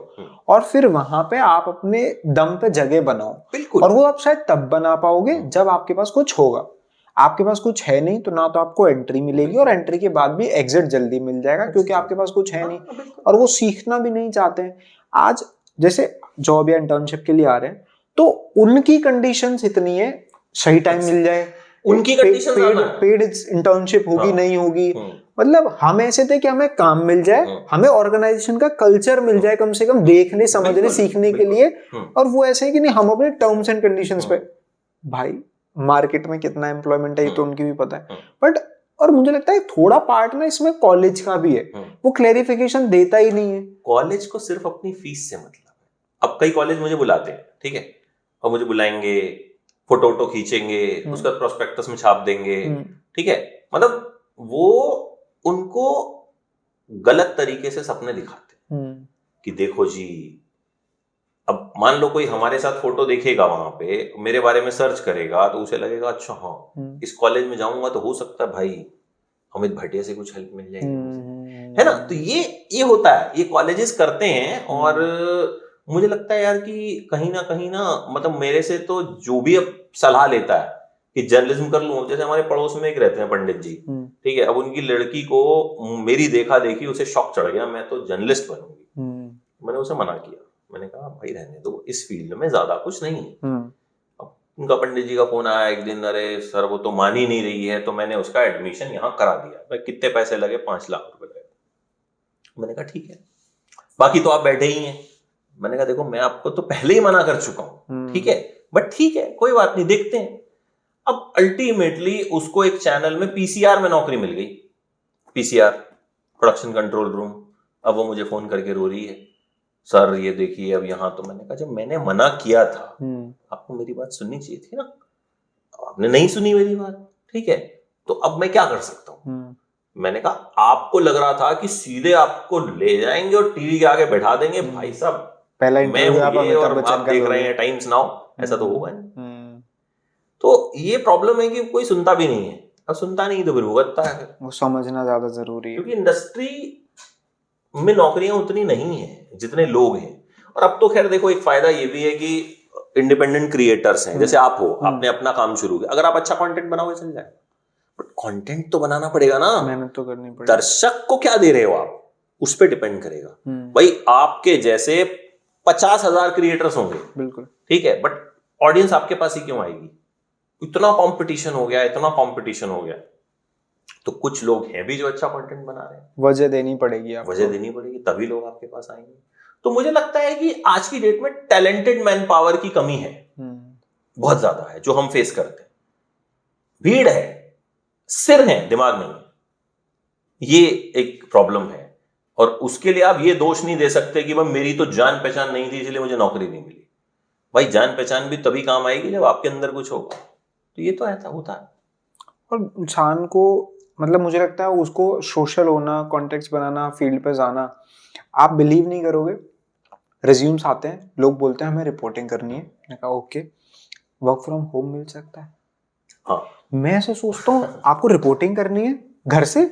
और फिर वहां पे आप अपने दम पे जगह बनाओ। बिल्कुल। और वो आप शायद तब बना पाओगे जब आपके पास कुछ होगा। आपके पास कुछ है नहीं तो ना तो आपको एंट्री मिलेगी, और एंट्री के बाद भी एग्जिट जल्दी मिल जाएगा, क्योंकि आपके पास कुछ है नहीं, और वो सीखना भी नहीं चाहते हैं। आज जैसे जॉब या इंटर्नशिप के लिए आ रहे हैं, तो उनकी कंडीशंस इतनी है, सही टाइम मिल जाए, उनकी पेड इंटर्नशिप होगी नहीं होगी, मतलब हम ऐसे थे कि हमें काम मिल जाए, हमें ऑर्गेनाइजेशन का कल्चर मिल जाए, कम से कम देखने समझने सीखने के लिए। और वो ऐसे है कि नहीं, हम अपने टर्म्स एंड कंडीशंस पे, भाई मार्केट में कितना एम्प्लॉयमेंट है ये तो उनकी भी पता है, बट और मुझे लगता है थोड़ा पार्ट ना इसमें कॉलेज का भी है, वो क्लैरिफिकेशन देता ही नहीं है। कॉलेज को सिर्फ अपनी फीस से मतलब है। अब कई कॉलेज मुझे बुलाते हैं, ठीक है, और मुझे बुलाएंगे, फोटो खींचेंगे, उसका प्रोस्पेक्टस में छाप देंगे, ठीक है, मतलब वो उनको गलत तरीके से सपने दिखाते कि देखो जी, अब मान लो कोई हमारे साथ फोटो देखेगा, वहां पे मेरे बारे में सर्च करेगा, तो उसे लगेगा अच्छा हाँ इस कॉलेज में जाऊंगा तो हो सकता है भाई अमित भाटिया से कुछ हेल्प मिल जाएगी, है ना। तो ये होता है, ये कॉलेजेस करते हैं। और मुझे लगता है यार कि कहीं ना मतलब मेरे से तो जो भी अब सलाह लेता है कि जर्नलिज्म कर लूं, जैसे हमारे पड़ोस में एक रहते हैं पंडित जी, ठीक है, अब उनकी लड़की को मेरी देखा देखी उसे शौक चढ़ गया, मैं तो जर्नलिस्ट बनूंगी। मैंने उसे मना किया, मैंने कहा भाई रहने दो, इस फील्ड में ज्यादा कुछ नहीं है। अब उनका पंडित जी का फोन आया एक दिन, अरे सर वो तो मान ही नहीं रही है, तो मैंने उसका एडमिशन यहाँ करा दिया। भाई कितने पैसे लगे? 5 लाख रुपए लगे। मैंने कहा ठीक है, बाकी तो आप बैठे ही हैं। मैंने कहा देखो मैं आपको तो पहले ही मना कर चुका हूं, ठीक है, बट ठीक है कोई बात नहीं, देखते हैं। अब अल्टीमेटली उसको एक चैनल में पीसीआर में नौकरी मिल गई, पीसीआर प्रोडक्शन कंट्रोल रूम। अब वो मुझे फोन करके रो रही है, सर ये देखिए अब यहाँ। तो मैंने कहा जब मैंने मना किया था आपको मेरी बात सुननी चाहिए थी ना, आपने नहीं सुनी मेरी बात, ठीक है, तो अब मैं क्या कर सकता हूँ। मैंने कहा आपको लग रहा था कि सीधे आपको ले जाएंगे और टीवी के आगे बैठा देंगे, भाई साहब पहला मैं हूँ ये और आप देख रहे हैं टाइम्स नाउ, ऐसा तो होगा नहीं। तो ये प्रॉब्लम है कि कोई सुनता भी नहीं है। अब सुनता नहीं तो फिर भुगतता है, वो समझना ज्यादा जरूरी है, क्योंकि इंडस्ट्री में नौकरियां उतनी नहीं है जितने लोग हैं। और अब तो खैर देखो एक फायदा ये भी है कि इंडिपेंडेंट क्रिएटर्स हैं, जैसे आप हो, आपने अपना काम शुरू किया, अगर आप अच्छा कंटेंट बनाओगे चल जाए, बट कंटेंट तो बनाना पड़ेगा ना, मेहनत तो करनी पड़ेगी। दर्शक को क्या दे रहे हो आप, उस पर डिपेंड करेगा। भाई आपके जैसे 50,000 क्रिएटर्स होंगे, बिल्कुल ठीक है, बट ऑडियंस आपके पास ही क्यों आएगी? इतना कंपटीशन हो गया, इतना कंपटीशन हो गया, तो कुछ लोग हैं भी जो अच्छा कंटेंट बना रहे हैं, वजह देनी पड़ेगी आपको, वजह देनी पड़ेगी, तभी लोग आपके पास आएंगे। तो मुझे लगता है कि आज की डेट में टैलेंटेड मैन पावर की कमी है, बहुत ज्यादा है, जो हम फेस करते हैं। भीड़ है, सिर है, दिमाग नहीं है, ये एक प्रॉब्लम है। और उसके लिए आप ये दोष नहीं दे सकते कि भाई मेरी तो जान पहचान नहीं थी इसलिए मुझे नौकरी नहीं मिली। भाई जान पहचान भी तभी काम आएगी जब आपके अंदर कुछ होगा। तो ये तो ऐसा होता है। और इंसान को मतलब मुझे लगता है उसको सोशल होना, कॉन्टेक्स्ट बनाना, फील्ड पे जाना, आप बिलीव नहीं करोगे, रिज्यूम्स आते हैं, लोग बोलते हैं हमें रिपोर्टिंग करनी है, मैंने कहा ओके, वर्क फ्रॉम होम मिल सकता है। हाँ, मैं ऐसे सोचता हूँ आपको रिपोर्टिंग करनी है घर से,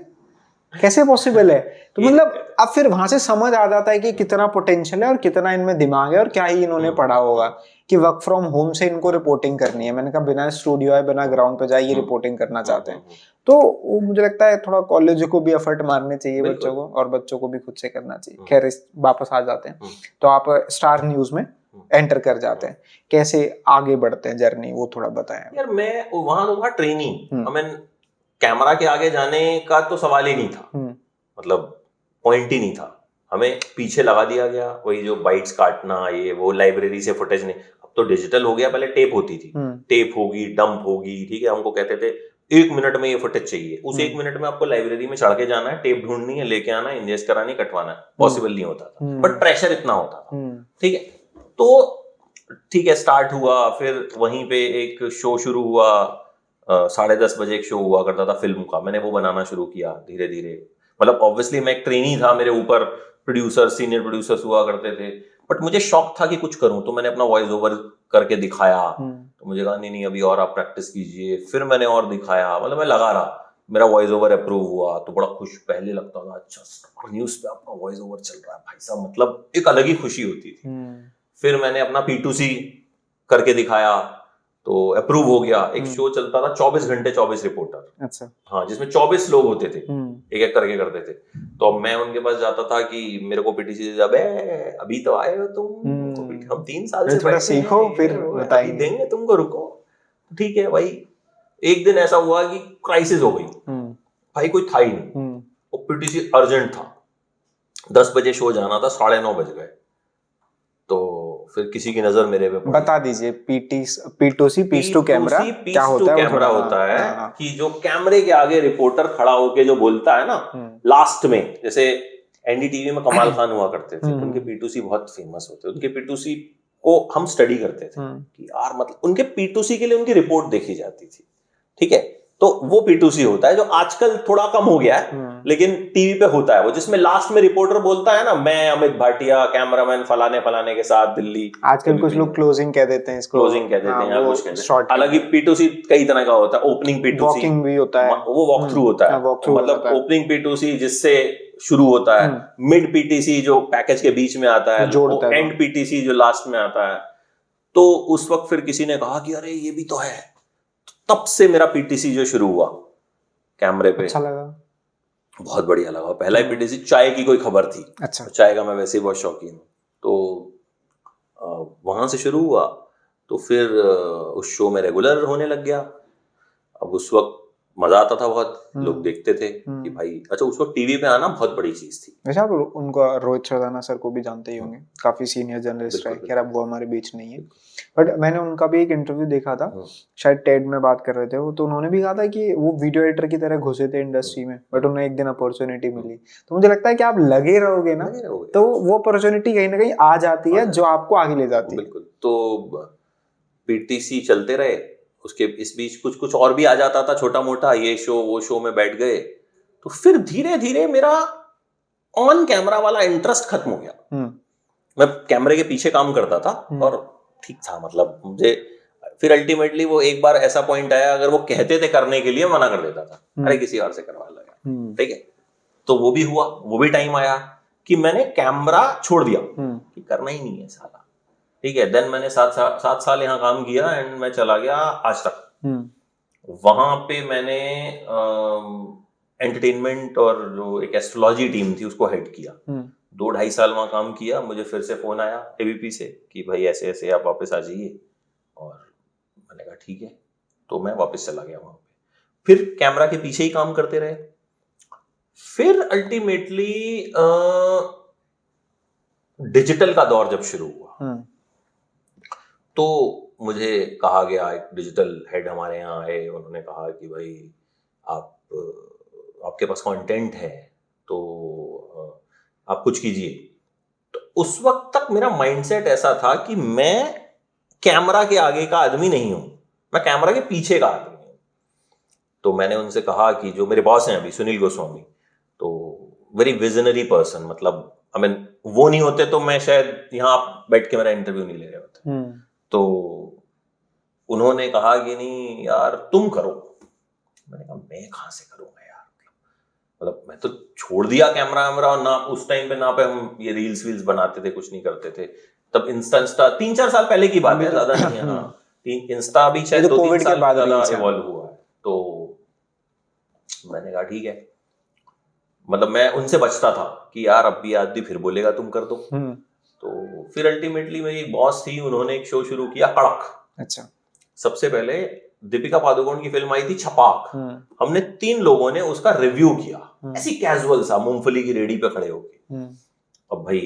कैसे पॉसिबल है? तो मतलब अब फिर वहां से समझ आ जाता है कि कितना पोटेंशियल है और कितना इनमें दिमाग है और क्या ही इन्होंने पढ़ा होगा कि वर्क फ्रॉम होम से इनको रिपोर्टिंग करनी है। मैंने कहा बिना स्टूडियो है, बिना ग्राउंड पे जाए ये रिपोर्टिंग करना चाहते हैं। तो वो मुझे लगता है थोड़ा कॉलेज को भी एफर्ट मारने चाहिए बच्चों को, और बच्चों को भी खुद से करना चाहिए। खैर वापस आ जाते हैं, तो आप स्टार न्यूज में एंटर कर जाते हैं, कैसे आगे बढ़ते हैं जर्नी, वो थोड़ा बताएं यार। मैं वहां तो था ट्रेनिंग, हमें कैमरा के आगे जाने का तो सवाल ही नहीं था, मतलब पॉइंट ही नहीं था। हमें पीछे लगा दिया गया, वही जो बाइट्स काटना, ये वो, लाइब्रेरी से फुटेज नहीं। अब तो डिजिटल हो गया, पहले टेप होती थी, टेप होगी, डंप होगी, ठीक है। हमको कहते थे 1 मिनट में ये फुटेज चाहिए, उस 1 मिनट में आपको लाइब्रेरी में चढ़ के जाना है, टेप ढूंढनी है, लेके आना है, इंजेस्ट करानी, कटवाना है। पॉसिबल नहीं होता था, बट प्रेशर इतना होता था, ठीक है। तो ठीक है, स्टार्ट हुआ, फिर वहीं पे एक शो शुरू हुआ, 10:30 बजे एक शो हुआ करता था फिल्म का, मैंने वो बनाना शुरू किया धीरे धीरे। मतलब ऑब्वियसली मैं एक ट्रेनी था, मेरे ऊपर प्रोड्यूसर, सीनियर प्रोड्यूसर्स हुआ करते थे, बट मुझे शौक था कि कुछ करूं, तो मैंने अपना वॉइस ओवर करके दिखाया। तो मुझे कहा नहीं अभी और आप प्रैक्टिस कीजिए, फिर मैंने और दिखाया, मतलब मैं लगा रहा, मेरा वॉइस ओवर अप्रूव हुआ, तो बड़ा खुश, पहले लगता था अच्छा स्टार न्यूज पे आपका वॉइस ओवर चल रहा है भाई साहब, मतलब एक अलग ही खुशी होती थी। फिर मैंने अपना P2C करके दिखाया, तो अप्रूव हो गया। एक शो चलता था 24 घंटे 24 रिपोर्टर, अच्छा, हाँ, जिसमें 24 लोग होते थे, एक एक करके करते थे। तो मैं उनके पास जाता था कि मेरे को PTC से, अबे अभी तो आए हो तुम, हम 3 साल से थोड़ा सीखो फिर अभी देंगे तुमको, रुको। ठीक है भाई। एक दिन ऐसा हुआ कि क्राइसिस हो गई, भाई कोई था ही नहीं, और PTC अर्जेंट था, 10 बजे शो जाना था, 9:30 बज गए। तो फिर किसी की नजर मेरे पे पड़ी। बता दीजिए, P2C पीस टू कैमरा क्या होता है? कैमरा होता है कि जो कैमरे के आगे रिपोर्टर खड़ा होके जो बोलता है ना, लास्ट में, जैसे NDTV में कमाल खान हुआ करते थे, उनके P2C बहुत फेमस होते थे। उनके P2C को हम स्टडी करते थे कि यार मतलब उनके P2C के लिए उनकी रिपोर्ट देखी जाती थी, ठीक है। तो वो P2C होता है, जो आजकल थोड़ा कम हो गया है, लेकिन टीवी पे होता है वो, जिसमें लास्ट में रिपोर्टर बोलता है ना, मैं अमित भाटिया कैमरामैन फलाने फलाने के साथ दिल्ली। आजकल कुछ लोग क्लोजिंग कह देते हैं इसको, क्लोजिंग कह देते हैं, कुछ कहते हैं। हालांकि P2C कई तरह का होता है, ओपनिंग P2C, वॉकिंग भी होता है, वो वॉक थ्रू होता है, मतलब ओपनिंग P2C जिससे शुरू होता है, मिड PTC जो पैकेज के बीच में आता है, एंड PTC जो लास्ट में आता है। तो उस वक्त फिर किसी ने कहा कि अरे ये भी तो है, तब से मेरा PTC जो शुरू हुआ कैमरे पे, अच्छा लगा, बहुत बढ़िया लगा। पहला ही PTC, चाय की कोई खबर थी, अच्छा, तो चाय का मैं वैसे ही बहुत शौकीन हूँ, तो वहां से शुरू हुआ। तो फिर उस शो में रेगुलर होने लग गया। अब उस वक्त मजा आता था बहुत, लोग देखते थे कि भाई, अच्छा उस वक्त टीवी पे आना बहुत बड़ी चीज थी। वैसे आप उनका रोहित सरदाना सर को भी जानते ही होंगे, काफी सीनियर जर्नलिस्ट है, खैर अब वो हमारे बीच नहीं है, बट मैंने उनका भी एक इंटरव्यू देखा था, शायद टेड में बात कर रहे थे वो, तो उन्होंने भी कहा था कि वो वीडियो एडिटर की तरह घुसे थे इंडस्ट्री में, बट उन्हें एक दिन अपॉर्चुनिटी मिली। तो मुझे लगता है कि आप लगे रहोगे ना, तो वो अपॉर्चुनिटी कहीं ना कहीं आ जाती है जो आपको आगे ले जाती है। बिल्कुल। तो PTC चलते रहे, उसके इस बीच कुछ कुछ और भी आ जाता था छोटा मोटा, ये शो वो शो में बैठ गए। तो फिर धीरे धीरे मेरा ऑन कैमरा वाला इंटरेस्ट खत्म हो गया। मैं कैमरे के पीछे काम करता था और ठीक था, मतलब मुझे फिर अल्टीमेटली वो एक बार ऐसा पॉइंट आया, अगर वो कहते थे करने के लिए, मना कर देता था, अरे किसी और से करवा लगा, ठीक है। तो वो भी हुआ, वो भी टाइम आया कि मैंने कैमरा छोड़ दिया कि करना ही नहीं है साला, ठीक है। देन मैंने 7 साल यहाँ काम किया एंड मैं चला गया आज तक। वहां पे मैंने एंटरटेनमेंट और जो एक एस्ट्रोलॉजी टीम थी उसको हेड किया। 2-2.5 साल वहां काम किया। मुझे फिर से फोन आया ABP से कि भाई ऐसे ऐसे आप वापस आ जाइए, और मैंने कहा ठीक है, तो मैं वापस चला गया वहां पे। फिर कैमरा के पीछे ही काम करते रहे। फिर अल्टीमेटली डिजिटल का दौर जब शुरू हुआ तो मुझे कहा गया, एक डिजिटल हेड हमारे यहाँ आए, उन्होंने कहा कि भाई आपके पास कंटेंट है तो आप कुछ कीजिए। तो उस वक्त तक मेरा माइंडसेट ऐसा था कि मैं कैमरा के आगे का आदमी नहीं हूं, मैं कैमरा के पीछे का आदमी हूं। तो मैंने उनसे कहा कि जो मेरे बॉस हैं अभी, सुनील गोस्वामी, तो वेरी विजनरी पर्सन, मतलब आई मीन वो नहीं होते तो मैं शायद यहाँ बैठ के मेरा इंटरव्यू नहीं ले रहे होते। तो उन्होंने कहा कि नहीं यार तुम करो। मैंने कहा मैं कहां से करूंगा यार, मतलब मैं तो छोड़ दिया कैमरा वैमरा, ना उस टाइम पे ना पे हम ये रील्स वील्स बनाते थे, कुछ नहीं करते थे तब। इंस्टा 3-4 साल पहले की बात है, ज्यादा नहीं है। हाँ, इंस्टा भी शायद 2-3 साल बाद ज्यादा इवॉल्व हुआ है। तो मैंने कहा ठीक है, मतलब मैं उनसे बचता था कि यार अब भी आदमी फिर बोलेगा तुम कर दो। तो फिर अल्टीमेटली मेरी बॉस थी, उन्होंने एक शो शुरू किया कड़क। अच्छा। सबसे पहले दीपिका पादुकोण की फिल्म आई थी छपाक, हमने 3 लोगों ने उसका रिव्यू किया, ऐसी कैजुअल सा, मूंगफली की रेडी पे खड़े होके। अब भाई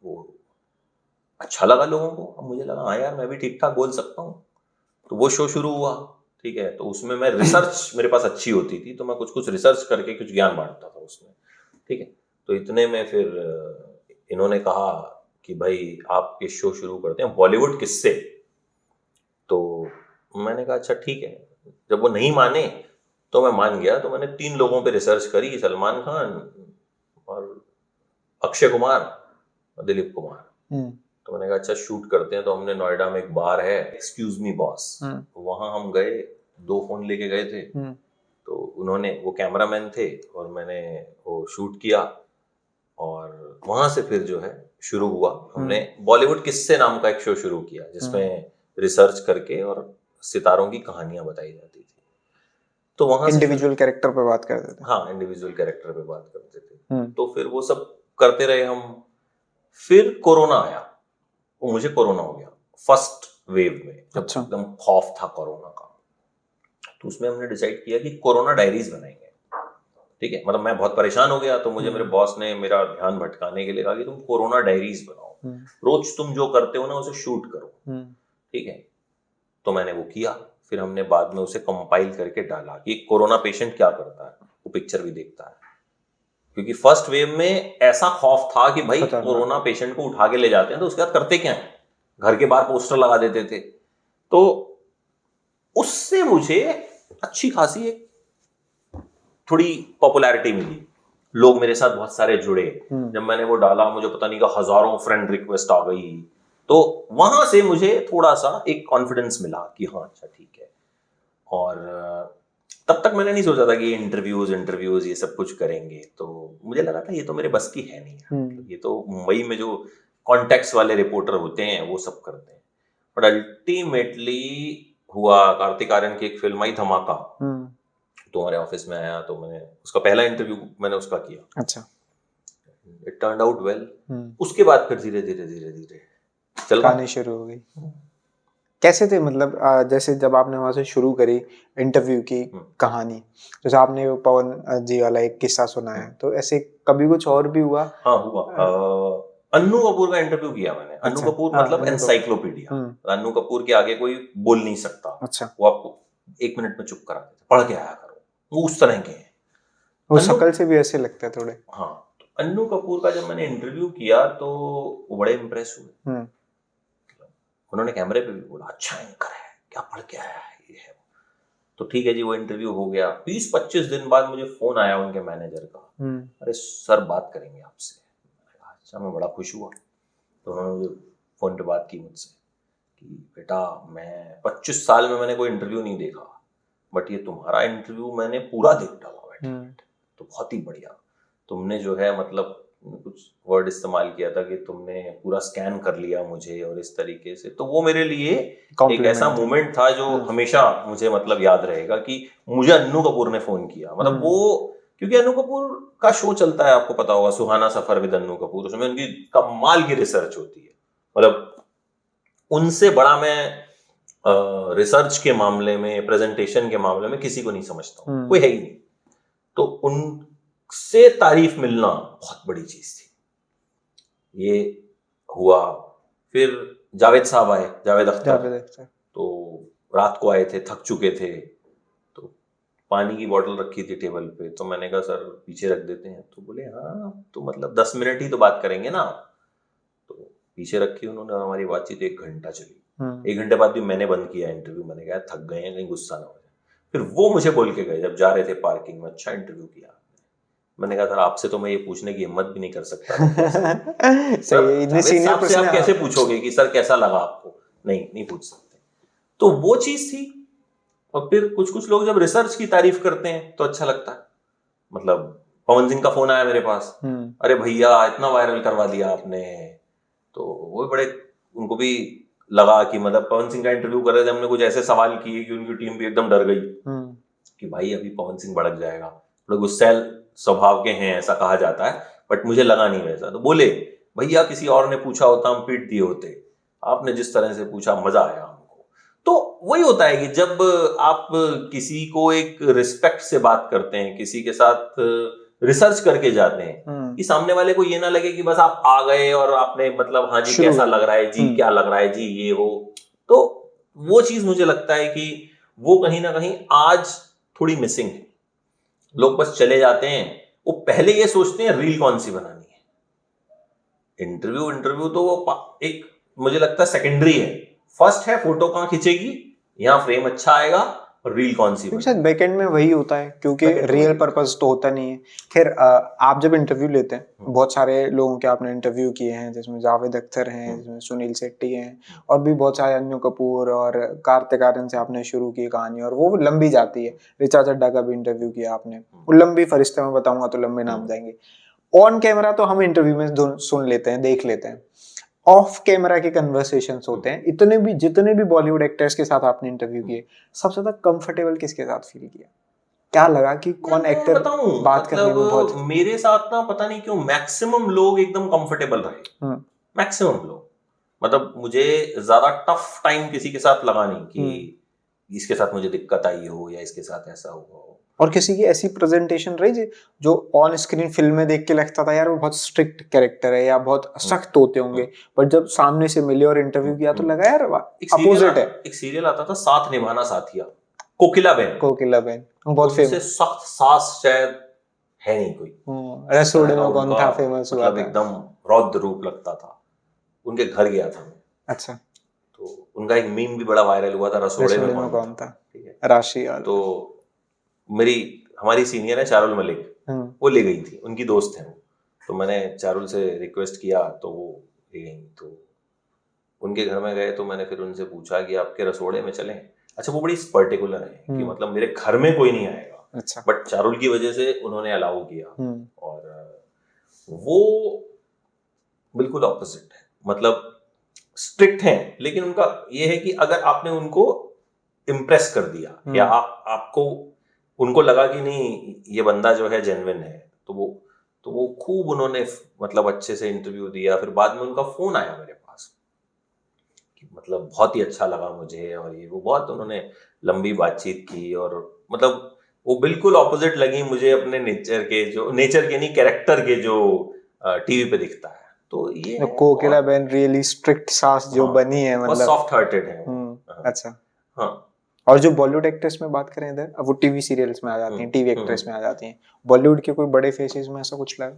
वो अच्छा लगा लोगों को, अब मुझे लगा हाँ यार मैं भी ठीक ठाक बोल सकता हूँ। तो वो शो शुरू हुआ, ठीक है। तो उसमें मैं रिसर्च मेरे पास अच्छी होती थी, तो मैं कुछ कुछ रिसर्च करके कुछ ज्ञान बांटता था उसमें, ठीक है। तो इतने में फिर इन्होंने कहा कि भाई आप ये शो शुरू करते हैं बॉलीवुड किससे। तो मैंने कहा अच्छा ठीक है। जब वो नहीं माने तो मैं मान गया। तो मैंने 3 लोगों पे रिसर्च करी, सलमान खान और अक्षय कुमार और दिलीप कुमार। तो मैंने कहा अच्छा शूट करते हैं। तो हमने नोएडा में एक बार है, एक्सक्यूज मी बॉस, वहां हम गए, 2 फोन लेके गए थे। तो उन्होंने, वो कैमरामैन थे और मैंने वो शूट किया। और वहां से फिर जो है शुरू हुआ, हमने बॉलीवुड किससे नाम का एक शो शुरू किया जिसमें रिसर्च करके और सितारों की कहानियां बताई जाती थी। तो वहां इंडिविजुअल कैरेक्टर पे बात करते थे। हाँ, इंडिविजुअल कैरेक्टर पे बात करते थे। तो फिर वो सब करते रहे हम। फिर कोरोना आया, वो मुझे कोरोना हो गया फर्स्ट वेव में, जब एकदम खौफ था कोरोना का। तो उसमें हमने डिसाइड किया कि कोरोना डायरीज बनाएंगे, ठीक है। मतलब मैं बहुत परेशान हो गया, तो मुझे मेरे बॉस ने मेरा ध्यान भटकाने के लिए कहा कि तुम कोरोना डायरीज बनाओ, रोज तुम जो करते हो ना उसे शूट करो, ठीक है। तो मैंने वो किया। फिर हमने बाद में उसे कंपाइल करके डाला कि कोरोना पेशेंट क्या करता है, वो पिक्चर भी देखता है। क्योंकि फर्स्ट वेव में ऐसा खौफ था कि भाई कोरोना पेशेंट को उठा के ले जाते हैं तो उसके बाद करते क्या है, घर के बाहर पोस्टर लगा देते थे। तो उससे मुझे अच्छी खासी एक थोड़ी पॉपुलैरिटी मिली, लोग मेरे साथ बहुत सारे जुड़े। जब मैंने वो डाला, मुझे पता नहीं का हजारों फ्रेंड रिक्वेस्ट आ गई। तो वहां से मुझे थोड़ा सा एक कॉन्फिडेंस मिला कि हाँ अच्छा ठीक है। और तब तक मैंने नहीं सोचा था कि इंटरव्यूज ये सब कुछ करेंगे। तो मुझे लगा था ये तो मेरे बस की है नहीं, ये तो मुंबई में जो कॉन्टेक्ट्स वाले रिपोर्टर होते हैं वो सब करते हैं। बट अल्टीमेटली हुआ, कार्तिक आर्यन की एक फिल्म आई धमाका, तो हमारे ऑफिस में आया, तो मैंने उसका पहला इंटरव्यू मैंने उसका किया। अच्छा, इट टर्न्ड आउट वेल। उसके बाद फिर धीरे धीरे कहानी शुरू हो गई। कैसे थे, मतलब जैसे जब आपने वहां से शुरू करी इंटरव्यू की कहानी, जैसे आपने पवन जी वाला एक किस्सा सुना है, तो ऐसे कभी कुछ और भी हुआ? हाँ हुआ। अन्नू कपूर का इंटरव्यू किया मैंने। अन्नू कपूर मतलब एनसाइक्लोपीडिया। अन्नू कपूर के आगे कोई बोल नहीं सकता। अच्छा। वो आपको 1 मिनट में चुप करा देते, पढ़ के आया करो, वो उस तरह के हैं। वो शक्ल से भी ऐसे लगता है थोड़े। हाँ, तो अन्नू कपूर का जब मैंने इंटरव्यू किया तो वो बड़े इम्प्रेस हुए। उन्होंने कैमरे पे भी बोला अच्छा एंकर है, क्या पढ़ के आया है, ये है। तो ठीक है जी, वो इंटरव्यू हो गया। 20-25 दिन बाद मुझे फोन आया उनके मैनेजर का, अरे सर बात करेंगे आपसे। अच्छा, मैं बड़ा खुश हुआ। तो उन्होंने फोन पे बात की मुझसे कि बेटा मैं 25 साल में मैंने कोई इंटरव्यू नहीं देखा, बट ये तुम्हारा इंटरव्यू मैंने पूरा देख डाला बैठे, तो बहुत ही बढ़िया। तुमने जो है मतलब कुछ वर्ड इस्तेमाल किया था कि तुमने पूरा स्कैन कर लिया मुझे और इस तरीके से। तो वो मेरे लिए एक ऐसा मोमेंट था जो हमेशा मुझे मतलब याद रहेगा कि मुझे अन्नू कपूर ने फोन किया। मतलब वो, क्योंकि अन्नू कपूर का शो चलता है, आपको पता होगा, सुहाना सफर विद अन्नू कपूर, उसमें उनकी कमाल की रिसर्च होती है। मतलब उनसे बड़ा मैं रिसर्च के मामले में, प्रेजेंटेशन के मामले में किसी को नहीं समझता हूँ, कोई है ही नहीं। तो उनसे तारीफ मिलना बहुत बड़ी चीज थी। ये हुआ। फिर जावेद साहब आए, जावेद अख्तर। तो रात को आए थे, थक चुके थे, तो पानी की बोतल रखी थी टेबल पे, तो मैंने कहा सर पीछे रख देते हैं। तो बोले हाँ, तो मतलब 10 मिनट ही तो बात करेंगे ना। तो पीछे रखी उन्होंने, हमारी बातचीत 1 घंटा चली। 1 घंटे बाद भी मैंने बंद किया इंटरव्यू। मैंने कहा थक गए हैं, कहीं गुस्सा ना हो जाए। फिर वो मुझे बोल के गए जब जा रहे थे पार्किंग में, अच्छा इंटरव्यू किया। मैंने कहा सर आपसे तो मैं ये पूछने की हिम्मत भी नहीं कर सकता सही, आप कैसे पूछोगे कि सर कैसा लगा आपको? नहीं पूछ सकते। तो वो चीज थी। और फिर कुछ लोग जब रिसर्च की तारीफ करते हैं तो अच्छा लगता है। मतलब पवन सिंह का फोन आया मेरे पास, अरे भैया इतना वायरल करवा दिया आपने। तो वो बड़े, उनको भी लगा कि मतलब पवन सिंह का इंटरव्यू कर रहे थे, हमने कुछ ऐसे सवाल किए कि उनकी टीम भी एकदम डर गई कि भाई अभी पवन सिंह भड़क जाएगा। थोड़ा गुस्सैल स्वभाव के हैं ऐसा कहा जाता है, बट मुझे लगा नहीं वैसा। तो बोले भैया किसी और ने पूछा होता हम पीट दिए होते, आपने जिस तरह से पूछा मजा आया हमको। तो वही होता है कि जब आप किसी को एक रिस्पेक्ट से बात करते हैं, किसी के साथ रिसर्च करके जाते हैं, कि सामने वाले को ये ना लगे कि बस आप आ गए और आपने मतलब हाँ जी कैसा लग रहा है जी, क्या लग रहा है जी, ये वो। तो वो चीज मुझे लगता है कि वो कहीं ना कहीं आज थोड़ी मिसिंग है। लोग बस चले जाते हैं, वो पहले ये सोचते हैं रील कौन सी बनानी है। इंटरव्यू तो वो एक मुझे लगता है सेकेंडरी है। फर्स्ट है फोटो कहां खींचेगी, यहाँ फ्रेम अच्छा आएगा, और रील कौन सी शायद बैकएंड में वही होता है, क्योंकि रियल पर्पस तो होता नहीं है। खैर आप जब इंटरव्यू लेते हैं, बहुत सारे लोगों के आपने इंटरव्यू किए हैं, जिसमें जावेद अख्तर हैं, जिसमें सुनील शेट्टी हैं, और भी बहुत सारे अन्नू कपूर और कार्तिक आर्यन से आपने शुरू की कहानी, और वो लंबी जाती है। ऋचा चड्ढा का भी इंटरव्यू किया आपने, वो लंबी फरिश्ते में बताऊंगा तो लंबे नाम जाएंगे। ऑन कैमरा तो हम इंटरव्यू में सुन लेते हैं, देख लेते हैं। ऑफ कैमरा के कन्वर्सेशंस होते हैं। जितने भी बॉलीवुड एक्टर्स के साथ आपने इंटरव्यू किए, सबसे ज्यादा कंफर्टेबल किसके साथ फील किया? क्या लगा कि कौन एक्टर बात करने में बहुत? मेरे साथ ना पता नहीं क्यों मैक्सिमम लोग एकदम कंफर्टेबल रहे। मैक्सिमम लोग, मतलब मुझे ज्यादा टफ टाइम किसी के साथ लगा नहीं कि इसके साथ मुझे दिक्कत आई हो या इसके साथ ऐसा हुआ हो। और किसी की ऐसी प्रेजेंटेशन रही जो ऑन स्क्रीन फिल्म में देख के लगता था यार वो बहुत स्ट्रिक्ट कैरेक्टर है या बहुत सख्त होते होंगे, बट जब सामने से मिले और इंटरव्यू किया तो लगा यार अपोजिट है। एक सीरियल आता था साथ निभाना साथिया, कोकिला बेन बहुत फेमस। सख्त सास शायद है नहीं कोई। रसोड़े में कौन था फेमस हुआ था, एकदम रौद्र रूप लगता था। उनके घर गया था मैं। अच्छा। तो उनका एक मीम भी बड़ा वायरल हुआ था, रसोड़े में कौन था। ठीक है, राशि। तो हमारी सीनियर है चारुल मलिक, वो ले गई थी, उनकी दोस्त है वो। तो मैंने चारुल से रिक्वेस्ट किया तो वो ले गई। तो उनके घर में गए तो मैंने फिर उनसे पूछा कि आपके रसोड़े में चलें। अच्छा, वो बड़ी पर्टिकुलर है कि मतलब मेरे घर में कोई नहीं आएगा। अच्छा। बट चारुल की वजह से उन्होंने अलाउ किया। और वो बिल्कुल ऑपोजिट है, मतलब स्ट्रिक्ट हैं, लेकिन उनका ये है कि अगर आपने उनको इम्प्रेस कर दिया या आपको उनको लगा कि नहीं ये बंदा जो है जेन्युइन है, तो वो खूब उन्होंने मतलब अच्छे से इंटरव्यू दिया। फिर बाद में उनका फोन आया मेरे पास कि मतलब बहुत ही अच्छा लगा मुझे, और ये वो बहुत उन्होंने लंबी बातचीत की। और मतलब वो बिल्कुल ऑपोजिट लगी मुझे अपने नेचर के नहीं, कैरेक्टर के जो टीवी पे दिखता है। तो ये कोकिला बेन रियली स्ट्रिक्ट सास जो बनी है, मतलब सॉफ्ट हार्टेड है। अच्छा। हाँ। और जो बॉलीवुड एक्ट्रेस में बात करें इधर, अब वो टीवी सीरियल्स में आ जाती हैं, टीवी एक्ट्रेस में आ जाती हैं, बॉलीवुड के कोई बड़े फेसेस में ऐसा कुछ लगा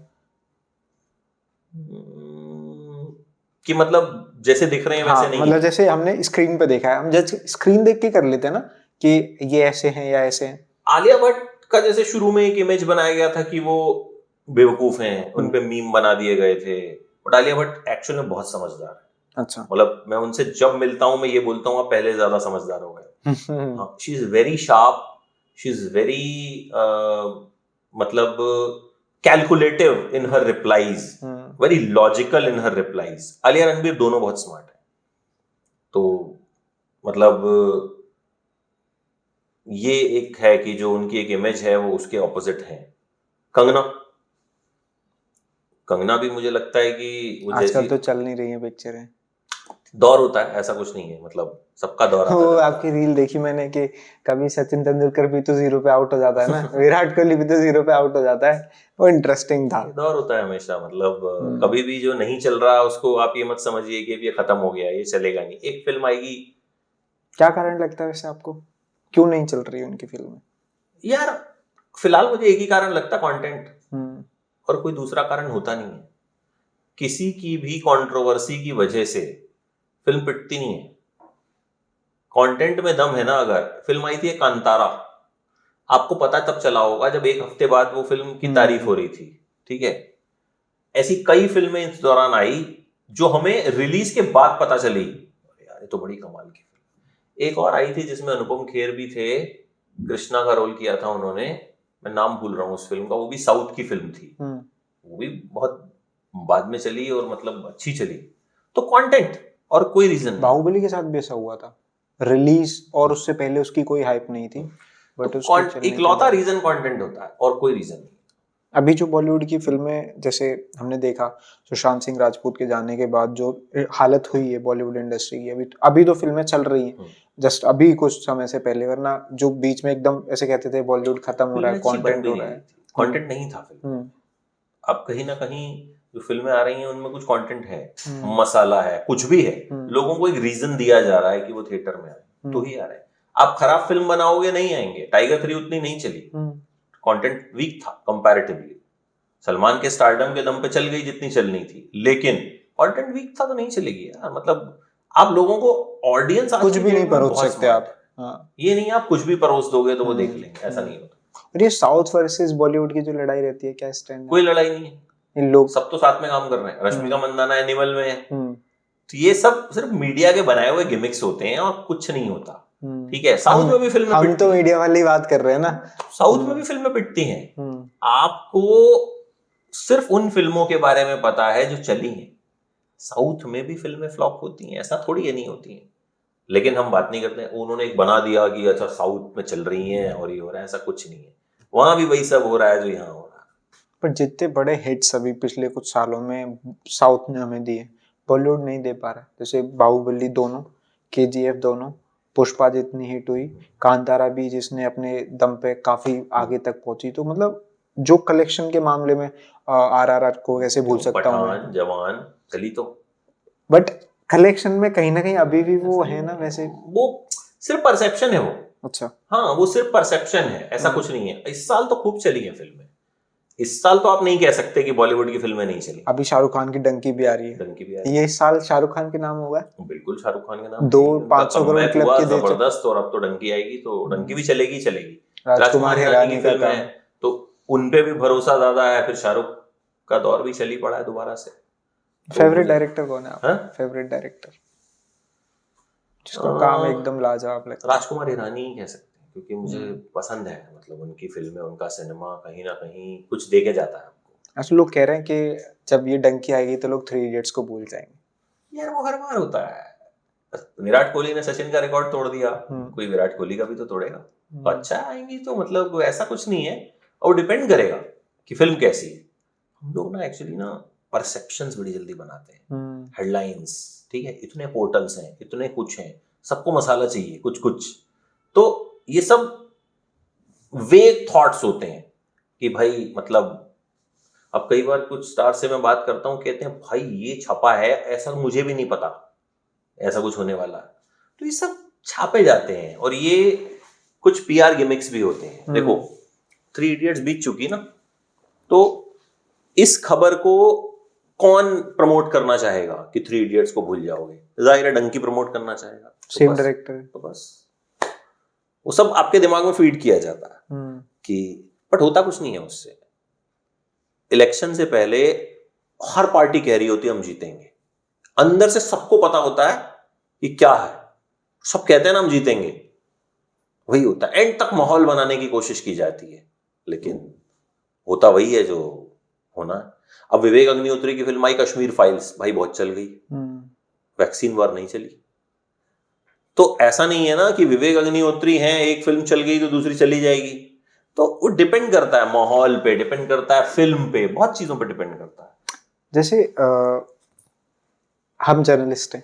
कि मतलब जैसे दिख रहे हैं वैसे नहीं? मतलब जैसे हमने स्क्रीन पे देखा है, हम जैसे स्क्रीन देख के कर लेते हैं ना कि ये ऐसे हैं या ऐसे हैं। आलिया भट्ट का जैसे शुरू में एक इमेज बनाया गया था कि वो बेवकूफ हैं, उन पे मीम बना दिए गए थे, बट आलिया भट्ट एक्चुअल में बहुत समझदार है। अच्छा। मतलब मैं उनसे जब मिलता हूँ मैं ये बोलता हूँ आप पहले ज्यादा समझदार हो गए। She is very sharp, she is very मतलब calculative in her replies, very logical in her replies. Alia Ranbir दोनों बहुत स्मार्ट है। तो मतलब ये एक है कि जो उनकी एक इमेज है वो उसके ऑपोजिट है। कंगना भी मुझे लगता है कि आजकल तो चल नहीं रही है पिक्चरें। दौर होता है, ऐसा कुछ नहीं है, मतलब सबका दौर आता है। वो आपकी रील देखी मैंने कि कभी सचिन तेंदुलकर भी तो 0 पे आउट हो जाता है ना, विराट कोहली भी तो 0 पे आउट हो जाता है, वो इंटरेस्टिंग था। दौर होता है हमेशा, मतलब कभी भी जो नहीं चल रहा उसको आप ये मत समझिए कि ये खत्म हो गया, ये चलेगा नहीं। एक फिल्म आएगी। क्या कारण लगता है वैसे आपको, क्यों नहीं चल रही उनकी फिल्में? यार फिलहाल मुझे एक ही कारण लगता है, कंटेंट, और कोई दूसरा कारण होता नहीं है। किसी की भी कंट्रोवर्सी की वजह से फिल्म पिटती नहीं है। कंटेंट में दम है ना। अगर फिल्म आई थी कांतारा, आपको पता तब चला होगा जब एक हफ्ते बाद वो फिल्म की तारीफ हो रही थी, ठीक है। ऐसी कई फिल्में इस दौरान आई जो हमें रिलीज के बाद पता चली, यार ये तो बड़ी कमाल की फिल्म। एक और आई थी जिसमें अनुपम खेर भी थे, कृष्णा का रोल किया था उन्होंने, मैं नाम भूल रहा हूँ उस फिल्म का, वो भी साउथ की फिल्म थी, वो भी बहुत बाद में चली और मतलब अच्छी चली। तो कंटेंट और कोई रीजन नहीं। बाहुबली के साथ भी ऐसा हुआ था, रिलीज और उससे पहले उसकी कोई हाइप नहीं थी, बट उसकी इकलौता रीजन कंटेंट होता है और कोई रीजन नहीं। अभी जो बॉलीवुड की फिल्में, जैसे हमने देखा सुशांत सिंह राजपूत के जाने के बाद जो हालत हुई है बॉलीवुड इंडस्ट्री की, अभी तो फिल्में चल रही हैं, जस्ट अभी कुछ समय से पहले, वरना जो बीच में एकदम ऐसे कहते थे बॉलीवुड खत्म हो रहा है, कंटेंट हो रहा है, कंटेंट नहीं था फिल्म। अब कहीं ना कहीं जो फिल्में आ रही हैं उनमें कुछ कंटेंट है, मसाला है, कुछ भी है, लोगों को एक रीजन दिया जा रहा है कि वो थिएटर में आए तो ही आ रहे हैं। आप खराब फिल्म बनाओगे नहीं आएंगे। टाइगर 3 उतनी नहीं चली, कंटेंट वीक था कंपैरेटिवली। सलमान के स्टारडम के दम पे चल गई जितनी चलनी थी, लेकिन कंटेंट वीक था तो नहीं चलेगी यार। मतलब आप लोगों को ऑडियंस कुछ भी नहीं परोस सकते आप। ये नहीं आप कुछ भी परोस दोगे तो वो देख लेंगे, ऐसा नहीं होता। और ये साउथ वर्सेस बॉलीवुड की जो लड़ाई रहती है, क्या स्टैंड? कोई लड़ाई नहीं है, इन लोग सब तो साथ में काम कर रहे हैं। रश्मिका मंदाना एनिमल में है, तो ये सब सिर्फ मीडिया के बनाए हुए गिमिक्स होते हैं और कुछ नहीं होता, ठीक है। साउथ में भी फिल्में, हम तो मीडिया वाली बात कर रहे हैं ना, साउथ में भी फिल्में पिटती हैं। आपको सिर्फ उन फिल्मों के बारे में पता है जो चली हैं। साउथ में भी फिल्में फ्लॉप होती हैं, ऐसा थोड़ी है नहीं होती हैं, लेकिन हम बात नहीं करते। उन्होंने एक बना दिया कि अच्छा साउथ में चल रही हैं और ये हो रहा है, ऐसा कुछ नहीं है। वहां भी वही सब हो रहा है जो यहाँ हो रहा है। पर जितने बड़े हिट्स अभी पिछले कुछ सालों में साउथ ने हमें दिए, बॉलीवुड नहीं दे पा रहा। जैसे बाहुबली दोनों, KGF दोनों, पुष्पा जितनी हिट हुई, कांतारा भी जिसने अपने दम पे काफी आगे तक पहुंची। तो मतलब जो कलेक्शन के मामले में RRR को कैसे भूल सकता हूँ मैं, जवान चली तो, बट कलेक्शन में कहीं ना कहीं अभी भी वो है ना, वैसे वो सिर्फ परसेप्शन है वो। अच्छा, हाँ वो सिर्फ परसेप्शन है, ऐसा कुछ नहीं है। इस साल तो खूब चली है फिल्में, इस साल तो आप नहीं कह सकते कि बॉलीवुड की फिल्में नहीं चली। अभी शाहरुख खान की डंकी भी आ रही है, डंकी भी आ रही है। ये साल शाहरुख खान के नाम होगा, बिल्कुल शाहरुख खान के नाम। 200-500 करोड़ क्लब के दे, जबरदस्त। और अब तो डंकी आएगी तो डंकी भी चलेगी चलेगी। राजकुमार हिरानी की फिल्म है तो उनपे भी भरोसा ज्यादा है। फिर शाहरुख का दौर भी चली पड़ा है दोबारा से। फेवरेट डायरेक्टर कौन है आपका? फेवरेट डायरेक्टर जिसका काम एकदम लाजवाब लगता है? राजकुमार हिरानी कह सकते हैं, क्योंकि मुझे पसंद है, मतलब उनकी फिल्में, उनका सिनेमा कहीं ना कहीं कुछ दे के जाता है हमको। ऐसे लोग कह रहे हैं कि जब ये डंकी आएगी तो लोग 3 इडियट्स को भूल जाएंगे। यार वो हर बार होता है। विराट कोहली ने सचिन का रिकॉर्ड तोड़ दिया, कोई विराट कोहली का भी तो तोड़ेगा। तो अच्छा आएंगी तो मतलब ऐसा कुछ नहीं है, और डिपेंड करेगा कि फिल्म कैसी है। हम लोग ना एक्चुअली ना परसेप्शंस बड़ी जल्दी बनाते हैं, हेडलाइंस, ठीक है, इतने पोर्टल्स हैं, इतने कुछ हैं, सबको मसाला चाहिए कुछ कुछ। तो ये सब वेग थॉट्स होते हैं कि भाई मतलब, अब कई बार कुछ स्टार से मैं बात करता हूँ, कहते हैं भाई ये छपा है, ऐसा मुझे भी नहीं पता ऐसा कुछ होने वाला। तो ये सब छापे जाते हैं और ये कुछ PR गिमिक्स भी होते हैं। देखो 3 इडियट्स बीत चुकी ना, तो इस खबर को कौन प्रमोट करना चाहेगा कि 3 इडियट्स को भूल जाओगे? जाहिर है डंकी प्रमोट करना चाहेगा, सेम डायरेक्टर, तो बस वो सब आपके दिमाग में फीड किया जाता है कि, बट होता कुछ नहीं है उससे। इलेक्शन से पहले हर पार्टी कह रही होती है हम जीतेंगे, अंदर से सबको पता होता है कि क्या है, सब कहते हैं ना हम जीतेंगे, वही होता है। एंड तक माहौल बनाने की कोशिश की जाती है, लेकिन होता वही है जो होना है। अब विवेक अग्निहोत्री की फिल्म आई कश्मीर फाइल्स, भाई बहुत चल गई, वैक्सीन वार नहीं चली। तो ऐसा नहीं है ना कि विवेक अग्निहोत्री हैं, एक फिल्म चल गई तो दूसरी चली जाएगी। तो वो डिपेंड करता है माहौल पे, डिपेंड करता है फिल्म पे, बहुत चीजों पे डिपेंड करता है। जैसे हम जर्नलिस्ट हैं,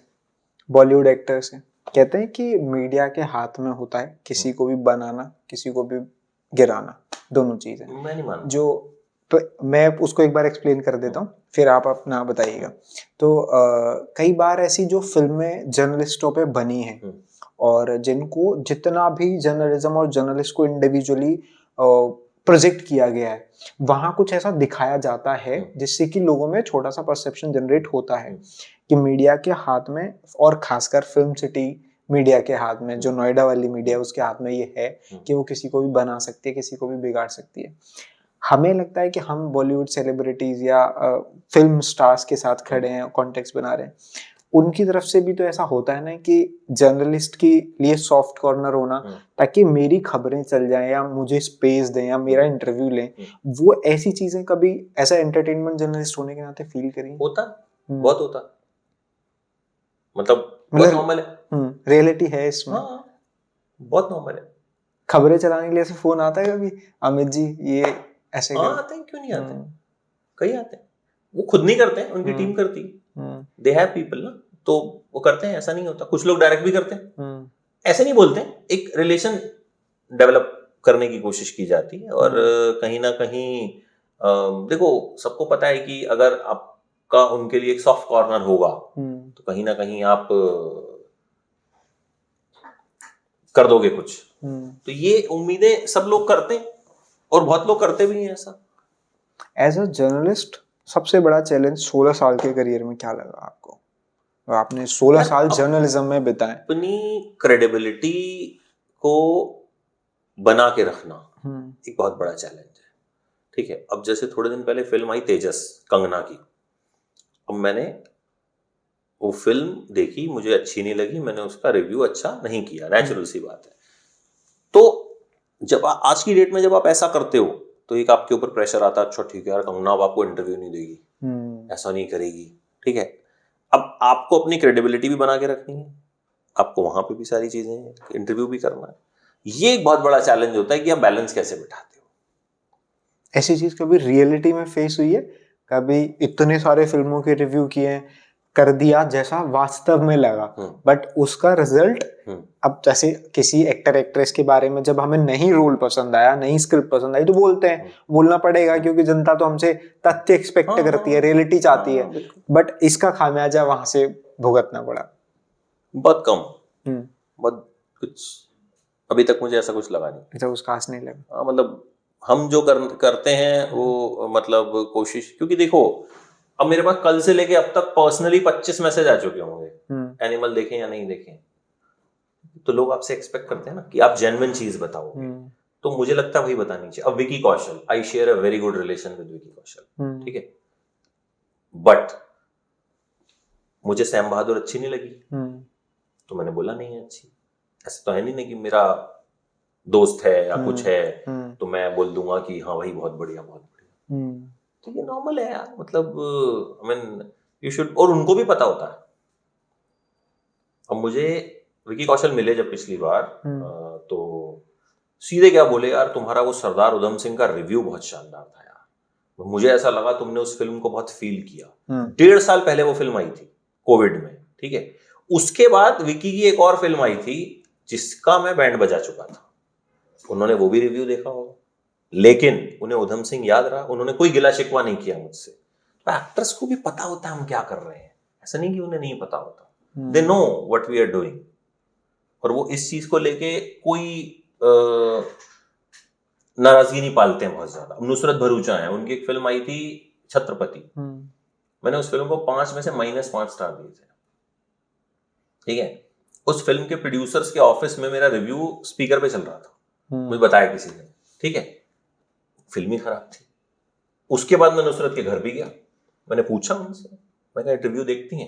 बॉलीवुड एक्टर्स हैं, कहते हैं कि मीडिया के हाथ में होता है किसी को भी बनाना, किसी को भी गिराना, दोनों चीजें। मैं नहीं मानता। जो तो मैं उसको एक बार एक्सप्लेन कर देता हूँ, फिर आप अपना बताइएगा। तो कई बार ऐसी जो फिल्में जर्नलिस्टों पे बनी हैं और जिनको जितना भी जर्नलिज्म और जर्नलिस्ट को इंडिविजुअली प्रोजेक्ट किया गया है, वहाँ कुछ ऐसा दिखाया जाता है जिससे कि लोगों में छोटा सा परसेप्शन जनरेट होता है कि मीडिया के हाथ में, और खासकर फिल्म सिटी मीडिया के हाथ में, जो नोएडा वाली मीडिया है उसके हाथ में ये है कि वो किसी को भी बना सकती है, किसी को भी बिगाड़ सकती है। हमें लगता है कि हम बॉलीवुड सेलिब्रिटीज या फिल्म स्टार्स के साथ खड़े हैं, कॉन्टेक्स्ट बना रहे हैं, उनकी तरफ से भी तो ऐसा होता है ना कि जर्नलिस्ट के लिए सॉफ्ट कॉर्नर होना, ताकि मेरी खबरें चल जाएं या मुझे स्पेस दें या मेरा इंटरव्यू लें। वो ऐसी चीजें कभी ऐसा एंटरटेनमेंट जर्नलिस्ट होने के नाते फील करें? होता, बहुत होता, मतलब बहुत नॉर्मल है। रियलिटी है इसमें। हाँ, बहुत नॉर्मल है। खबरें चलाने के लिए ऐसे फोन आता है कभी, अमित जी ये ऐसे हाँ आते हैं, क्यों नहीं आते, कई आते हैं। वो खुद नहीं करते हैं, उनकी टीम करती है, दे हैव पीपल ना, तो वो करते हैं, ऐसा नहीं होता। कुछ लोग डायरेक्ट भी करते हैं, ऐसे नहीं बोलते हैं, एक रिलेशन डेवलप करने की कोशिश की जाती है। और कहीं ना कहीं देखो, सबको पता है कि अगर आपका उनके लिए एक सॉफ्ट कॉर्नर होगा तो कहीं ना कहीं आप कर दोगे कुछ। तो ये उम्मीदें सब लोग करते हैं और बहुत लोग करते भी हैं ऐसा। एज अ जर्नलिस्ट सबसे बड़ा चैलेंज 16 साल के करियर में क्या लगा आपको? आपने 16 साल जर्नलिज्म में बिताए। अपनी क्रेडिबिलिटी को बना के रखना एक बहुत बड़ा चैलेंज है, ठीक है। अब जैसे थोड़े दिन पहले फिल्म आई तेजस, कंगना की। अब मैंने वो फिल्म देखी, मुझे अच्छी नहीं लगी, मैंने उसका रिव्यू अच्छा नहीं किया, नेचुरल सी बात है। तो जब आज की डेट में जब आप ऐसा करते हो तो एक आपके ऊपर प्रेशर आता है, अच्छा ठीक है यार, कंगना अब आपको इंटरव्यू नहीं देगी, ऐसा नहीं करेगी, ठीक है। अब आपको अपनी क्रेडिबिलिटी भी बना के रखनी है, आपको वहां पे भी सारी चीजें, इंटरव्यू भी करना है। ये एक बहुत बड़ा चैलेंज होता है कि आप बैलेंस कैसे बिठाते हो। ऐसी चीज कभी रियलिटी में फेस हुई है? कभी इतने सारे फिल्मों के रिव्यू किए, कर दिया जैसा वास्तव में लगा, बट उसका रिजल्ट, अब जैसे किसी एक्टर एक्ट्रेस के बारे में जब हमें नहीं रोल पसंद आया, नहीं स्क्रिप्ट पसंद आई, तो बोलते हैं, बोलना पड़ेगा क्योंकि जनता तो हमसे तथ्य एक्सपेक्ट करती है, रियलिटी चाहती है, बट इसका खामियाजा वहां से भुगतना पड़ा। बहुत कम, बहुत कुछ, अभी तक मुझे ऐसा कुछ लगा नहीं। ऐसा कुछ खास नहीं लगा। मतलब हम जो करते हैं वो मतलब कोशिश, क्योंकि देखो अब मेरे पास कल से लेके अब तक पर्सनली 25 मैसेज आ चुके होंगे, एनिमल देखें या नहीं देखें, तो लोग आपसे एक्सपेक्ट करते हैं ना कि आप जेन्युइन चीज बताओ। तो मुझे लगता है वही बतानी चाहिए। अब Vicky Kaushal, I share a very good relation with Vicky Kaushal, ठीक है, बट मुझे सैम बहादुर अच्छी नहीं लगी, तो मैंने बोला नहीं है अच्छी। ऐसा तो है नहीं कि मेरा दोस्त है या कुछ है तो मैं बोल दूंगा कि हाँ भाई बहुत बढ़िया, बहुत बढ़िया। तो ये नॉर्मल है यार, मतलब आई मीन यू शुड, और उनको भी पता होता है। अब मुझे विकी कौशल मिले जब पिछली बार, तो सीधे क्या बोले, यार तुम्हारा वो सरदार उधम सिंह का रिव्यू बहुत शानदार था यार, मुझे ऐसा लगा तुमने उस फिल्म को बहुत फील किया। 1.5 साल पहले वो फिल्म आई थी कोविड में, ठीक है। उसके बाद विकी की एक और फिल्म आई थी जिसका मैं बैंड बजा चुका था, उन्होंने वो भी रिव्यू देखा होगा, लेकिन उन्हें उधम सिंह याद रहा, उन्होंने कोई गिला शिकवा नहीं किया मुझसे। तो एक्टर्स को भी पता होता है हम क्या कर रहे हैं, ऐसा नहीं कि उन्हें नहीं पता होता, they know what we are doing. और वो इस चीज को लेके कोई नाराजगी नहीं पालते हैं बहुत ज्यादा। नुसरत भरूचा है, उनकी एक फिल्म आई थी छत्रपति, मैंने उस फिल्म को 5 में से -5 स्टार दिए थे, ठीक है। उस फिल्म के प्रोड्यूसर्स के ऑफिस में मेरा रिव्यू स्पीकर पे चल रहा था, मुझे बताया किसी ने, ठीक है, फिल्म ही खराब थी। उसके बाद मैं नुसरत के घर भी गया, मैंने पूछा उनसे, मैं कहा इंटरव्यू देखती हैं?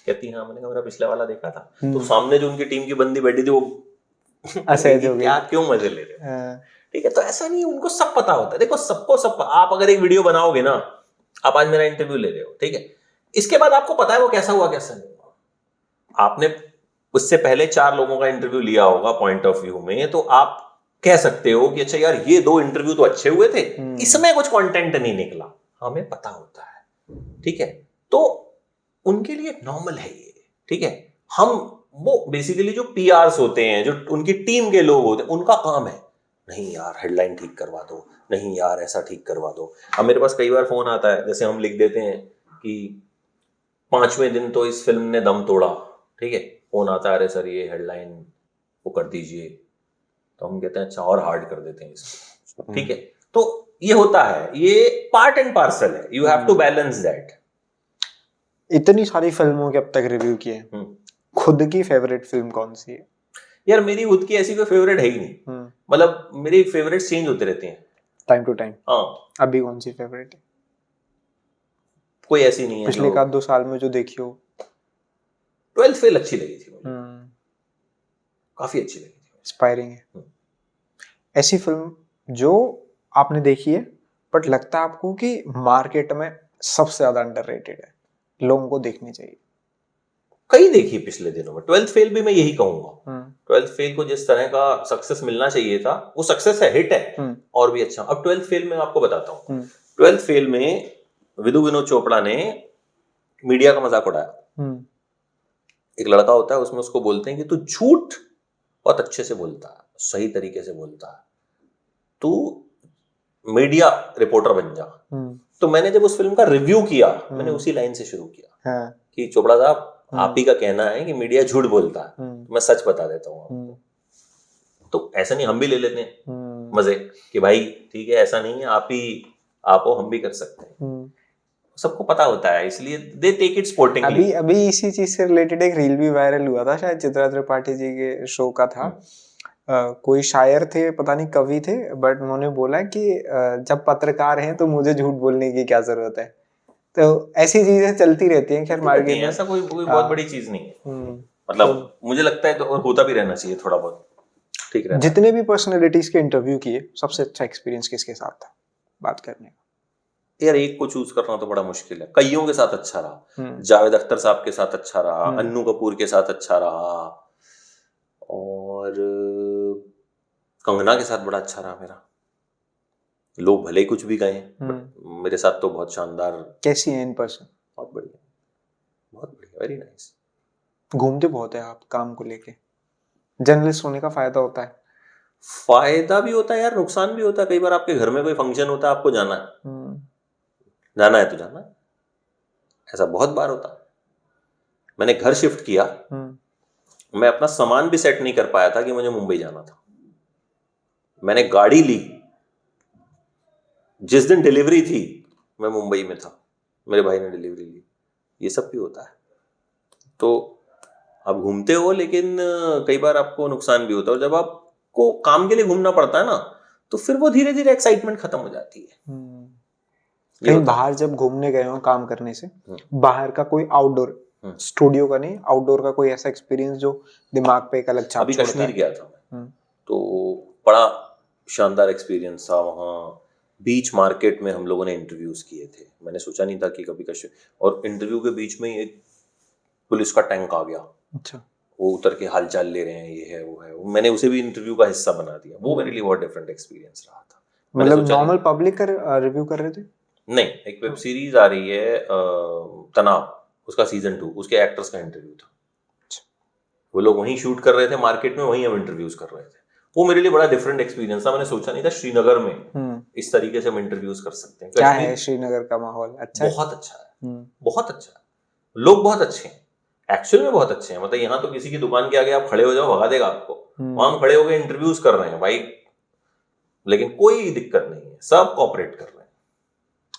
कहती हाँ। मैंने कहा मेरा पिछले वाला देखा था। तो सामने जो उनकी टीम की बंदी बैठी थी वो क्या क्यों मजे ले रहे हो, ठीक है। तो ऐसा नहीं, उनको सब पता होता है। देखो सबको सब, आप अगर एक वीडियो बनाओगे ना, आप आज मेरा इंटरव्यू ले रहे हो, ठीक है, इसके बाद आपको पता है वो कैसा हुआ कैसा नहीं हुआ। आपने उससे पहले 4 लोगों का इंटरव्यू लिया होगा पॉइंट ऑफ व्यू में, तो आप कह सकते हो कि अच्छा यार ये 2 इंटरव्यू तो अच्छे हुए थे, इसमें कुछ कंटेंट नहीं निकला, हमें पता होता है, ठीक है। तो उनके लिए नॉर्मल है ये, ठीक है। हम वो बेसिकली जो पीआरस होते हैं, जो उनकी टीम के लोग होते हैं, उनका काम है, नहीं यार हेडलाइन ठीक करवा दो, नहीं यार ऐसा ठीक करवा दो। अब मेरे पास कई बार फोन आता है, जैसे हम लिख देते हैं कि 5वें दिन तो इस फिल्म ने दम तोड़ा, ठीक है, फोन आता है, अरे सर ये हेडलाइन वो कर दीजिए, तो हम कहते हैं अच्छा और हार्ड कर देते हैं इसको, ठीक है। तो ये होता है, ये पार्ट एंड पार्सल है, you have to balance that. इतनी सारी फिल्मों के अब तक रिव्यू किए, खुद की फेवरेट फिल्म कौन सी है? यार मेरी खुद की ऐसी कोई फेवरेट है ही नहीं, मतलब मेरी फेवरेट चेंज होते रहती हैं टाइम टू टाइम। हाँ, अभी कौन सी फेवरेट है? कोई ऐसी नहीं है पिछले 1-2 साल में जो देखी हो। 12th फेल अच्छी लगी थी मुझे, काफी अच्छी लगी थी, इंस्पायरिंग है। ऐसी फिल्म जो आपने देखी है बट लगता है आपको कि मार्केट में सबसे ज्यादा अंडररेटेड है, लोगों को देखनी चाहिए? कई देखी पिछले दिनों में। 12th फेल भी मैं यही कहूंगा, 12th फेल को जिस तरह का सक्सेस मिलना चाहिए था वो सक्सेस है, हिट है, और भी अच्छा। अब 12th फेल में आपको बताता हूँ, 12th फेल में विदु विनोद चोपड़ा ने मीडिया का मजाक उड़ाया। एक लड़का होता है उसमें, उसको बोलते हैं कि तू झूठ बहुत अच्छे से बोलता है, सही तरीके से बोलता है, तू मीडिया रिपोर्टर बन जा। तो मैंने जब उस फिल्म का रिव्यू किया, मैंने उसी लाइन से शुरू किया कि चोपड़ा साहब आप ही का कहना है कि मीडिया झूठ बोलता है, तो मैं सच बता देता हूँ आपको। तो ऐसा नहीं, हम भी ले लेते हैं मजे कि भाई ठीक है ऐसा नहीं है, आप हो, हम भी कर सकते हैं, सबको पता होता है, इसलिए दे टेक इट स्पोर्टिंगली। अभी इसी चीज से रिलेटेड एक रील भी वायरल हुआ था, शायद चित्रा त्रिपाठी जी के शो का था। कोई शायर थे, पता नहीं कवि थे, बट उन्होंने बोला कि जब पत्रकार हैं तो मुझे झूठ बोलने की क्या जरूरत है। तो ऐसी चीजें चलती रहती हैं खैर मार्केट में, ऐसा कोई बहुत बड़ी चीज नहीं है, मतलब मुझे लगता है तो होता भी रहना चाहिए थोड़ा बहुत, ठीक रहता है। जितने भी पर्सनालिटीज के इंटरव्यू किए, सबसे अच्छा एक्सपीरियंस किसके साथ था बात करने का? यार एक को चूज करना तो बड़ा मुश्किल है, कईयों के साथ अच्छा रहा, जावेद अख्तर साहब के साथ अच्छा रहा, अन्नू कपूर के साथ अच्छा रहा, और कंगना के साथ बड़ा अच्छा रहा मेरा। लोग भले ही कुछ भी गए, मेरे साथ तो बहुत शानदार। कैसी है इन पर्सन? बहुत बढ़िया, बहुत बढ़िया, वेरी नाइस। घूमते बहुत है आप काम को लेके, जर्नलिस्ट होने का फायदा होता है? फायदा भी होता है यार, नुकसान भी होता है। कई बार आपके घर में कोई फंक्शन होता है, आपको जाना है, जाना है तो जाना है, ऐसा बहुत बार होता है। मैंने घर शिफ्ट किया, मैं अपना सामान भी सेट नहीं कर पाया था कि मुझे मुंबई जाना था। मैंने गाड़ी ली, जिस दिन डिलीवरी थी मैं मुंबई में था, मेरे भाई ने डिलीवरी ली। ये सब भी होता है। तो आप घूमते हो, लेकिन कई बार आपको नुकसान भी होता है। और जब आपको काम के लिए घूमना पड़ता है ना, तो फिर वो धीरे धीरे एक्साइटमेंट खत्म हो जाती है। कहीं बाहर जब घूमने गए हो काम करने से, बाहर का कोई आउटडोर, स्टूडियो का नहीं, आउटडोर का कोई ऐसा एक्सपीरियंस जो दिमाग पे एक अलग छाप छोड़ता है? अभी कश्मीर गया था मैं, तो बड़ा शानदार एक्सपीरियंस था। वहाँ बीच मार्केट में हम लोगों ने इंटरव्यूज किए थे। मैंने सोचा नहीं था कि कभी कश्मीर, और इंटरव्यू के बीच में एक पुलिस का टैंक आ गया। अच्छा। वो उतर के हालचाल ले रहे हैं, ये है वो है, मैंने उसे भी इंटरव्यू का हिस्सा बना दिया। वो मेरे लिए बहुत डिफरेंट एक्सपीरियंस रहा था। मतलब नॉर्मल पब्लिक का रिव्यू कर रहे थे? नहीं, एक वेब सीरीज आ रही है तनाव, उसका सीजन 2, उसके एक्टर्स का इंटरव्यू था। वो लोग वहीं शूट कर रहे थे मार्केट में, वहीं हम इंटरव्यूज कर रहे थे। वो मेरे लिए बड़ा डिफरेंट एक्सपीरियंस था। मैंने सोचा नहीं था श्रीनगर में इस तरीके से हम इंटरव्यूज कर सकते हैं। क्या है श्रीनगर का माहौल? अच्छा है? बहुत अच्छा है, बहुत अच्छा है। लोग बहुत अच्छे हैं, एक्चुअल में बहुत अच्छे हैं। मतलब यहाँ तो किसी की दुकान के आगे आप खड़े हो जाओ, भगा देगा आपको। वहां खड़े हो गए इंटरव्यूज कर रहे हैं भाई, लेकिन कोई दिक्कत नहीं है, सब कोऑपरेट कर रहे हैं।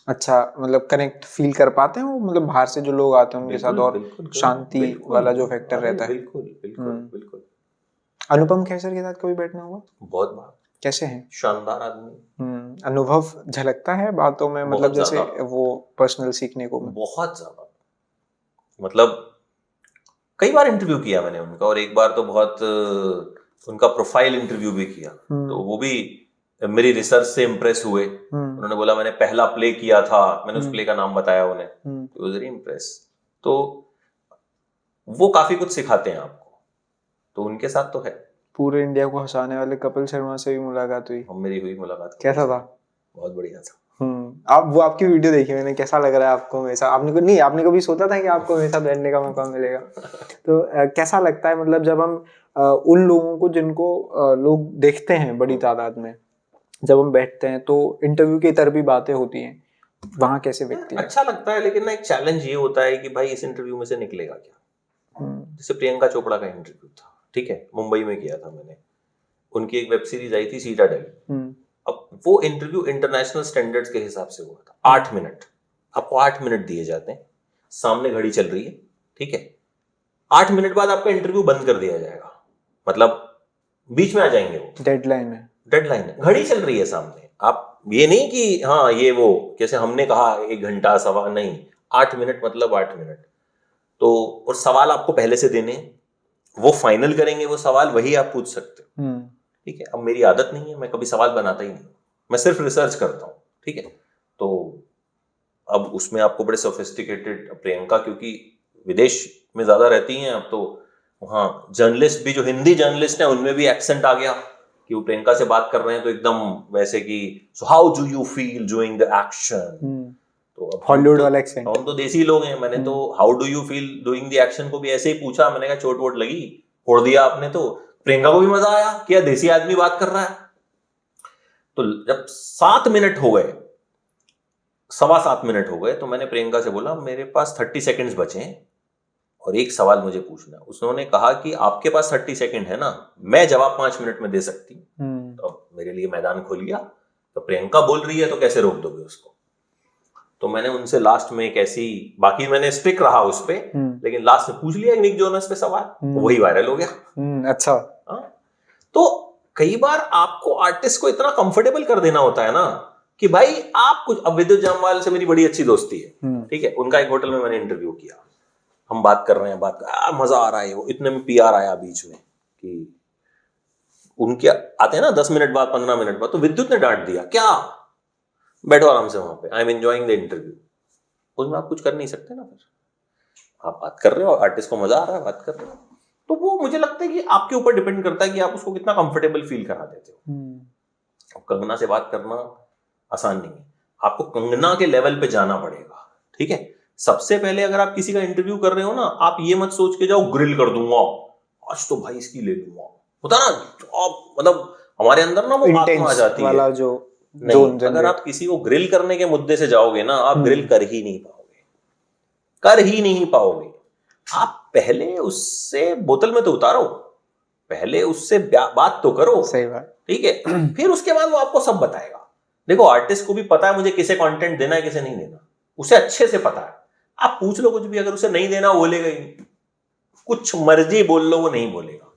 अच्छा, मतलब कनेक्ट फील कर पाते हैं वो, मतलब बाहर से जो लोग आते हैं उनके साथ, और शांति वाला जो फैक्टर रहता है? बिल्कुल बिल्कुल बिल्कुल। अनुपम खेसर के साथ कभी बैठना हुआ? बहुत बार। कैसे हैं? शानदार आदमी। अनुभव झलकता है बातों में, मतलब जैसे वो पर्सनल सीखने को में? बहुत ज्यादा, मतलब कई बार इंटरव्यू किया मैंने उनका, और एक बार तो बहुत उनका प्रोफाइल इंटरव्यू भी किया। तो वो भी मेरी रिसर्च से इम्प्रेस हुए। उन्होंने बोला मैंने पहला प्ले किया था, मैंने उस प्ले का नाम बताया उन्हें, तो वेरी इम्प्रेस। तो वो काफी कुछ सिखाते हैं आपको, तो उनके साथ तो है। पूरे इंडिया को हंसाने वाले कपिल शर्मा से भी मुलाकात हुई? मेरी हुई मुलाकात। कैसा था? बहुत बढ़िया था। आप वो आपकी वीडियो देखी मैंने, कैसा लग रहा है आपको हमेशा? आपने कभी सोचा था कि आपको हमेशा बैठने का मौका मिलेगा? तो कैसा लगता है मतलब जब हम उन लोगों को जिनको लोग देखते हैं बड़ी तादाद में, जब हम बैठते हैं तो इंटरव्यू की तरह भी बातें होती हैं, वहां कैसे व्यक्ति अच्छा लगता है, लेकिन ना एक चैलेंज ये होता है कि भाई इस इंटरव्यू में से निकलेगा क्या। जैसे प्रियंका चोपड़ा का इंटरव्यू था, ठीक है, मुंबई में किया था मैंने, उनकी एक वेब सीरीज आई थी सीटाडेल। अब वो इंटरव्यू इंटरनेशनल स्टैंडर्ड्स के हिसाब से हुआ था। 8 मिनट, आपको 8 मिनट दिए जाते हैं, सामने घड़ी चल रही है, ठीक है, 8 मिनट बाद आपका इंटरव्यू बंद कर दिया जाएगा, मतलब बीच में आ जाएंगे वो। डेडलाइन है, घड़ी चल रही है सामने। आप ये नहीं कि हाँ ये वो जैसे हमने कहा 1 घंटा सवा, नहीं, 8 मिनट मतलब 8 मिनट। तो और सवाल आपको पहले से देने, वो फाइनल करेंगे वो सवाल, वही आप पूछ सकते हो, ठीक है। अब मेरी आदत नहीं है, मैं कभी सवाल बनाता ही नहीं, मैं सिर्फ रिसर्च करता हूँ, ठीक है। तो अब उसमें आपको बड़े सोफिस्टिकेटेड, प्रियंका क्योंकि विदेश में ज्यादा रहती हैं अब, तो वहाँ जर्नलिस्ट भी, जो हिंदी जर्नलिस्ट हैं उनमें भी एक्सेंट आ गया कि वो प्रियंका से बात कर रहे हैं तो एकदम वैसे कि so how do you feel doing the action. तो अब हॉलीवुड वाला एक्सेंट, हम तो देसी लोग हैं, मैंने तो how do you feel doing the action को भी ऐसे ही पूछा, मैंने कहा चोट वोट लगी, फोड़ दिया आपने। तो प्रियंका को भी मजा आया, क्या देसी आदमी बात कर रहा है। तो जब 7 मिनट हो गए, 7.25 मिनट हो गए, तो मैंने प्रियंका से बोला मेरे पास 30 सेकंड्स बचे हैं और एक सवाल मुझे पूछना है। उसने कहा कि आपके पास 30 सेकंड है ना, मैं जवाब 5 मिनट में दे सकती हूँ। तो मेरे लिए मैदान खोल गया। तो प्रियंका बोल रही है तो कैसे रोक दोगे उसको। तो मैंने उनसे लास्ट में एक ऐसी, बाकी मैंने स्टिक रहा उस पे, लेकिन लास्ट में पूछ लिया निक जोनस पे सवाल, वही वायरल हो गया। अच्छा। तो कई बार आपको आर्टिस्ट को इतना कंफर्टेबल कर देना होता है ना कि भाई आप कुछ, अब विद्युत जामवाल से मेरी बड़ी अच्छी दोस्ती है, ठीक है, उनका एक होटल में मैंने इंटरव्यू किया, हम बात कर रहे हैं, मजा आ रहा है, वो इतने में पीआर आया बीच में कि उनके आते हैं ना 10 मिनट बाद 15 मिनट बाद, तो विद्युत ने डांट दिया, क्या बैठो आराम से वहां पे, I am enjoying the interview. उसमें आप कुछ कर नहीं सकते ना, फिर आप बात कर रहे हो, आर्टिस्ट को मजा आ रहा है, बात कर रहे हो, तो वो मुझे लगता है कि आपके ऊपर डिपेंड करता है कि आप उसको कितना कंफर्टेबल फील करा देते हो। कंगना से बात करना आसान नहीं है, आपको कंगना के लेवल पे जाना पड़ेगा, ठीक है। सबसे पहले अगर आप किसी का इंटरव्यू कर रहे हो ना, आप ये मत सोच के जाओ ग्रिल कर दूंगा आज तो भाई इसकी ले लूंगा, होता ना आप, मतलब हमारे अंदर ना वो आत्मा आ जाती है जो नहीं। अगर आप किसी को ग्रिल करने के मुद्दे से जाओगे ना, आप ग्रिल कर ही नहीं पाओगे। आप पहले उससे बोतल में तो उतारो, पहले उससे बात तो करो, सही बात, ठीक है। फिर उसके बाद वो आपको सब बताएगा। देखो आर्टिस्ट को भी पता है मुझे किसे कंटेंट देना है किसे नहीं देना, उसे अच्छे से पता है। आप पूछ लो कुछ भी, अगर उसे नहीं देना बोलेगा ही, कुछ मर्जी बोल लो वो नहीं बोलेगा।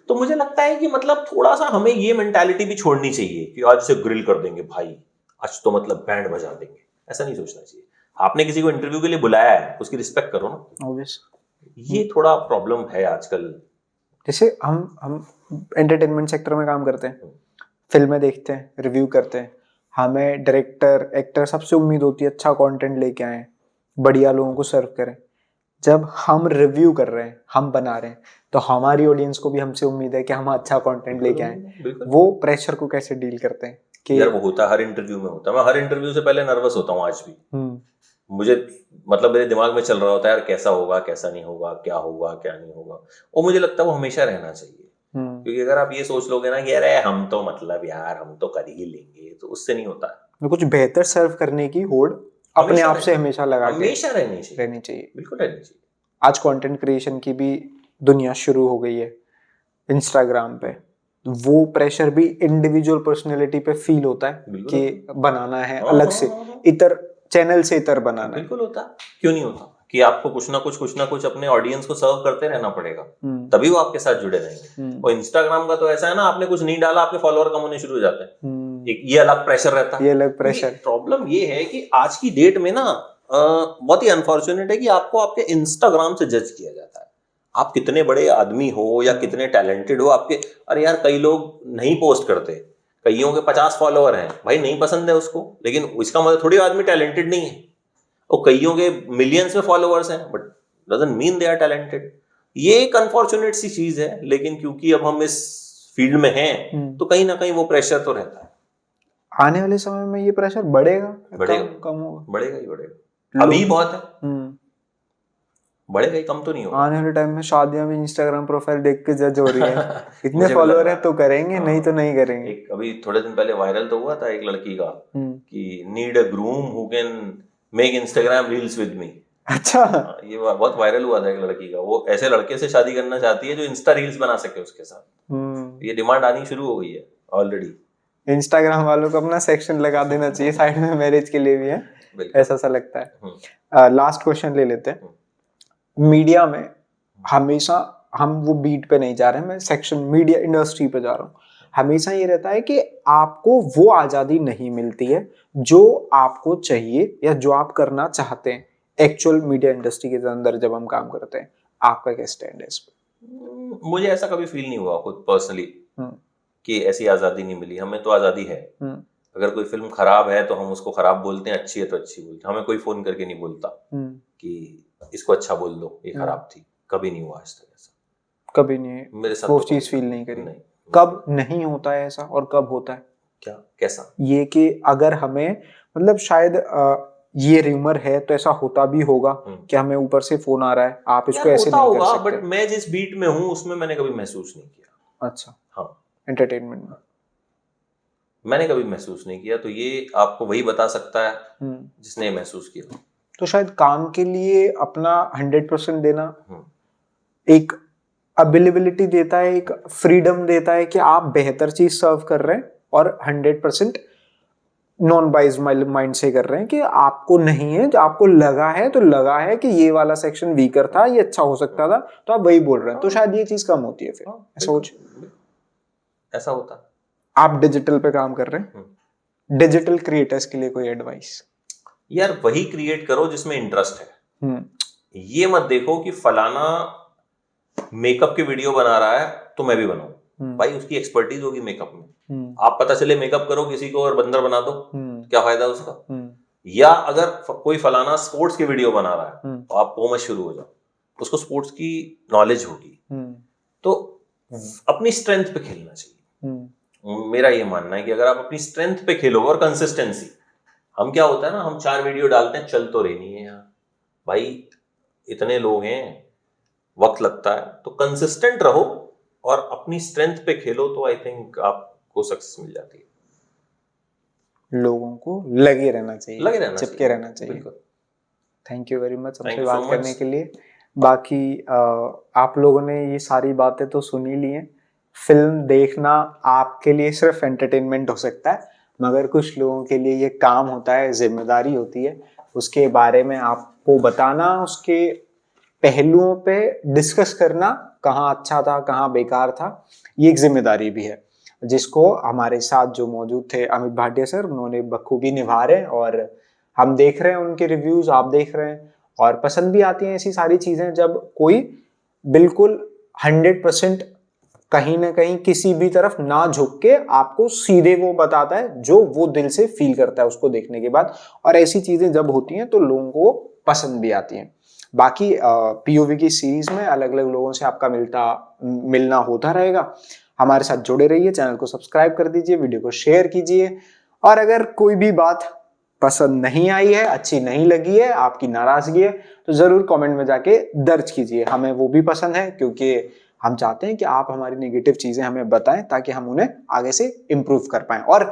तो मुझे लगता है कि मतलब थोड़ा सा हमें ये मेंटालिटी भी छोड़नी चाहिए कि आज से ग्रिल कर देंगे भाई, आज तो मतलब बैंड बजा देंगे, ऐसा नहीं सोचना चाहिए। आपने किसी को इंटरव्यू के लिए बुलाया है, उसकी रिस्पेक्ट करो ना, ऑब्वियस। ये थोड़ा प्रॉब्लम है आजकल। जैसे हम एंटरटेनमेंट सेक्टर में काम करते हैं, फिल्में देखते हैं, रिव्यू करते हैं, हमें डायरेक्टर एक्टर सबसे उम्मीद होती है अच्छा कंटेंट लेके आए, बढ़िया लोगों को सर्व करें। जब हम रिव्यू कर रहे हैं, हम बना रहे हैं, तो हमारी ऑडियंस को भी हमसे उम्मीद है कि हम अच्छा कंटेंट लेके आए। वो प्रेशर को कैसे डील करते हैं कि यार वो होता है, हर इंटरव्यू में होता है। मैं हर इंटरव्यू से पहले नर्वस होता हूँ आज भी। मुझे मतलब मेरे दिमाग में चल रहा होता है यार कैसा होगा कैसा नहीं होगा, क्या होगा क्या नहीं होगा। और मुझे लगता है वो हमेशा रहना चाहिए, क्योंकि अगर आप ये सोच लोगे ना कि अरे हम तो मतलब यार हम तो कर ही लेंगे, तो उससे नहीं होता है। कुछ बेहतर सर्व करने की होड़ अपने आप से हमेशा रहनी चाहिए, बिल्कुल रहनी चाहिए। आज कंटेंट क्रिएशन की भी दुनिया शुरू हो गई है इंस्टाग्राम पे, वो प्रेशर भी इंडिविजुअल पर्सनैलिटी पे फील होता है कि बनाना है अलग से, इतर चैनल से इतर बनाना। बिल्कुल होता, क्यों नहीं होता कि आपको कुछ ना कुछ अपने ऑडियंस को सर्व करते रहना पड़ेगा, तभी वो आपके साथ जुड़े रहेंगे। और इंस्टाग्राम का तो ऐसा है ना, आपने कुछ नहीं डाला आपके फॉलोअर कम होने शुरू हो जाते हैं, एक ये अलग प्रेशर रहता है। ये अलग प्रेशर। प्रॉब्लम ये है कि आज की डेट में ना बहुत ही अनफॉर्चुनेट है कि आपको आपके इंस्टाग्राम से जज किया जाता है। आप कितने बड़े आदमी हो या कितने टैलेंटेड हो, आपके अरे यार कई लोग नहीं पोस्ट करते, कईयों के 50 फॉलोअर हैं, भाई नहीं पसंद है उसको, लेकिन इसका मतलब थोड़ी आदमी टैलेंटेड नहीं है। और कईयों के मिलियंस में फॉलोअर्स हैं, but doesn't mean they are talented. ये एक अनफॉर्चुनेट सी चीज है, लेकिन क्योंकि अब हम इस फील्ड में हैं तो कहीं ना कहीं वो प्रेशर तो रहता है। आने वाले समय में ये प्रेशर बढ़ेगा, कम होगा? बढ़ेगा ही बढ़ेगा, अभी बहुत है, बढ़ेगा ही, कम तो नहीं होगा। आने वाले टाइम में शादियां भी इंस्टाग्राम प्रोफाइल देख के जज हो रही है इतने फॉलोअर है तो करेंगे, नहीं तो नहीं करेंगे। एक अभी थोड़े दिन पहले वायरल तो हुआ था एक लड़की का कि need a groom who can make Instagram reels with me. अच्छा, ये बहुत वायरल हुआ था एक लड़की का, वो ऐसे लड़के से शादी करना चाहती है जो इंस्टा रील्स बना सके उसके साथ। ये डिमांड आनी शुरू हो गई है ऑलरेडी। इंस्टाग्राम वालों को अपना सेक्शन लगा देना चाहिए साइड में, मैरिज के लिए भी है, ऐसा सा लगता है। लास्ट क्वेश्चन ले लेते हैं। मीडिया में हमेशा, हम वो बीट पे नहीं जा रहे हैं, मैं सेक्शन मीडिया इंडस्ट्री पे जा रहा हूँ, हमेशा ये रहता है कि आपको वो आज़ादी नहीं मिलती है जो आपको चाहिए या जो आप करना चाहते हैं एक्चुअल मीडिया इंडस्ट्री के अंदर जब हम काम करते हैं। आपका क्या स्टैंड है इस पर? मुझे ऐसा कभी फील नहीं हुआ खुद पर्सनली कि ऐसी आज़ादी नहीं मिली, हमें तो आज़ादी है। अगर कोई फिल्म खराब है तो हम उसको खराब बोलते हैं, अच्छी है तो अच्छी बोलते हैं, हमें कोई फोन करके नहीं बोलता कि इसको अच्छा बोल दो, ये खराब थी, कभी नहीं हुआ आज तक ऐसा, कभी नहीं, मेरे साथ वो चीज फील नहीं करी। नहीं। कब नहीं होता है ऐसा और कब होता है? क्या, कैसा? ये कि अगर हमें, मतलब शायद ये रूमर है तो ऐसा होता भी होगा कि हमें ऊपर से फोन आ रहा है, आप इसको ऐसे नहीं कर सकते, बट मैं जिस बीट में हूँ उसमें मैंने कभी महसूस नहीं किया। अच्छा, हाँ, एंटरटेनमेंट में मैंने कभी महसूस नहीं किया, तो ये आपको वही बता सकता है जिसने महसूस किया। तो शायद काम के लिए अपना 100% देना एक अवेलेबिलिटी देता है, एक फ्रीडम देता है कि आप बेहतर चीज सर्व कर रहे हैं और 100% नॉन बाइज माइंड से कर रहे हैं कि आपको नहीं है, जो आपको लगा है तो लगा है कि ये वाला सेक्शन वीकर था, ये अच्छा हो सकता था, तो आप वही बोल रहे हैं, तो शायद ये चीज कम होती है। फिर सोच ऐसा होता। आप डिजिटल पे काम कर रहे हैं, डिजिटल क्रिएटर्स के लिए कोई एडवाइस? यार वही क्रिएट करो जिसमें इंटरेस्ट है। ये मत देखो कि फलाना मेकअप की वीडियो बना रहा है तो मैं भी बनाऊं, भाई उसकी एक्सपर्टीज होगी मेकअप में, आप पता चले मेकअप करो किसी को और बंदर बना दो, क्या फायदा उसका? या अगर कोई फलाना स्पोर्ट्स की वीडियो बना रहा है तो आप वो मत शुरू हो जाओ, उसको स्पोर्ट्स की नॉलेज होगी, तो अपनी स्ट्रेंथ पे खेलना चाहिए। मेरा ये मानना है कि अगर आप अपनी स्ट्रेंथ पे खेलोगे और कंसिस्टेंसी, हम क्या होता है ना, हम 4 वीडियो डालते हैं, चल तो रही नहीं है यार, भाई इतने लोग हैं, वक्त लगता है, तो कंसिस्टेंट रहो और अपनी स्ट्रेंथ पे खेलो, तो आई थिंक आपको सक्सेस मिल जाती है। लोगों को लगे रहना चाहिए, चिपके रहना चाहिए। बिल्कुल। थैंक यू वेरी मच हमसे बात करने के लिए। बाकी आप लोगों ने ये सारी बातें तो सुन ही ली हैं। फिल्म देखना आपके लिए सिर्फ एंटरटेनमेंट हो सकता है, मगर कुछ लोगों के लिए ये काम होता है, जिम्मेदारी होती है, उसके बारे में आपको बताना, उसके पहलुओं पे डिस्कस करना, कहाँ अच्छा था कहाँ बेकार था, ये एक जिम्मेदारी भी है, जिसको हमारे साथ जो मौजूद थे अमित भाटिया सर, उन्होंने बखूबी निभा रहे हैं, और हम देख रहे हैं उनके रिव्यूज, आप देख रहे हैं, और पसंद भी आती हैं ऐसी सारी चीजें जब कोई बिल्कुल 100% कहीं ना कहीं किसी भी तरफ ना झुक के आपको सीधे वो बताता है जो वो दिल से फील करता है उसको देखने के बाद, और ऐसी चीजें जब होती हैं तो लोगों को पसंद भी आती हैं। बाकी पीओवी की सीरीज में अलग अलग लोगों से आपका मिलना होता रहेगा। हमारे साथ जुड़े रहिए, चैनल को सब्सक्राइब कर दीजिए, वीडियो को शेयर कीजिए, और अगर कोई भी बात पसंद नहीं आई है, अच्छी नहीं लगी है, आपकी नाराजगी है, तो जरूर कमेंट में जाके दर्ज कीजिए, हमें वो भी पसंद है, क्योंकि हम चाहते हैं कि आप हमारी नेगेटिव चीजें हमें बताएं ताकि हम उन्हें आगे से इम्प्रूव कर पाएं, और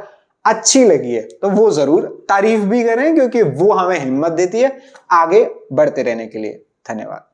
अच्छी लगी है तो वो जरूर तारीफ भी करें, क्योंकि वो हमें हिम्मत देती है आगे बढ़ते रहने के लिए। धन्यवाद।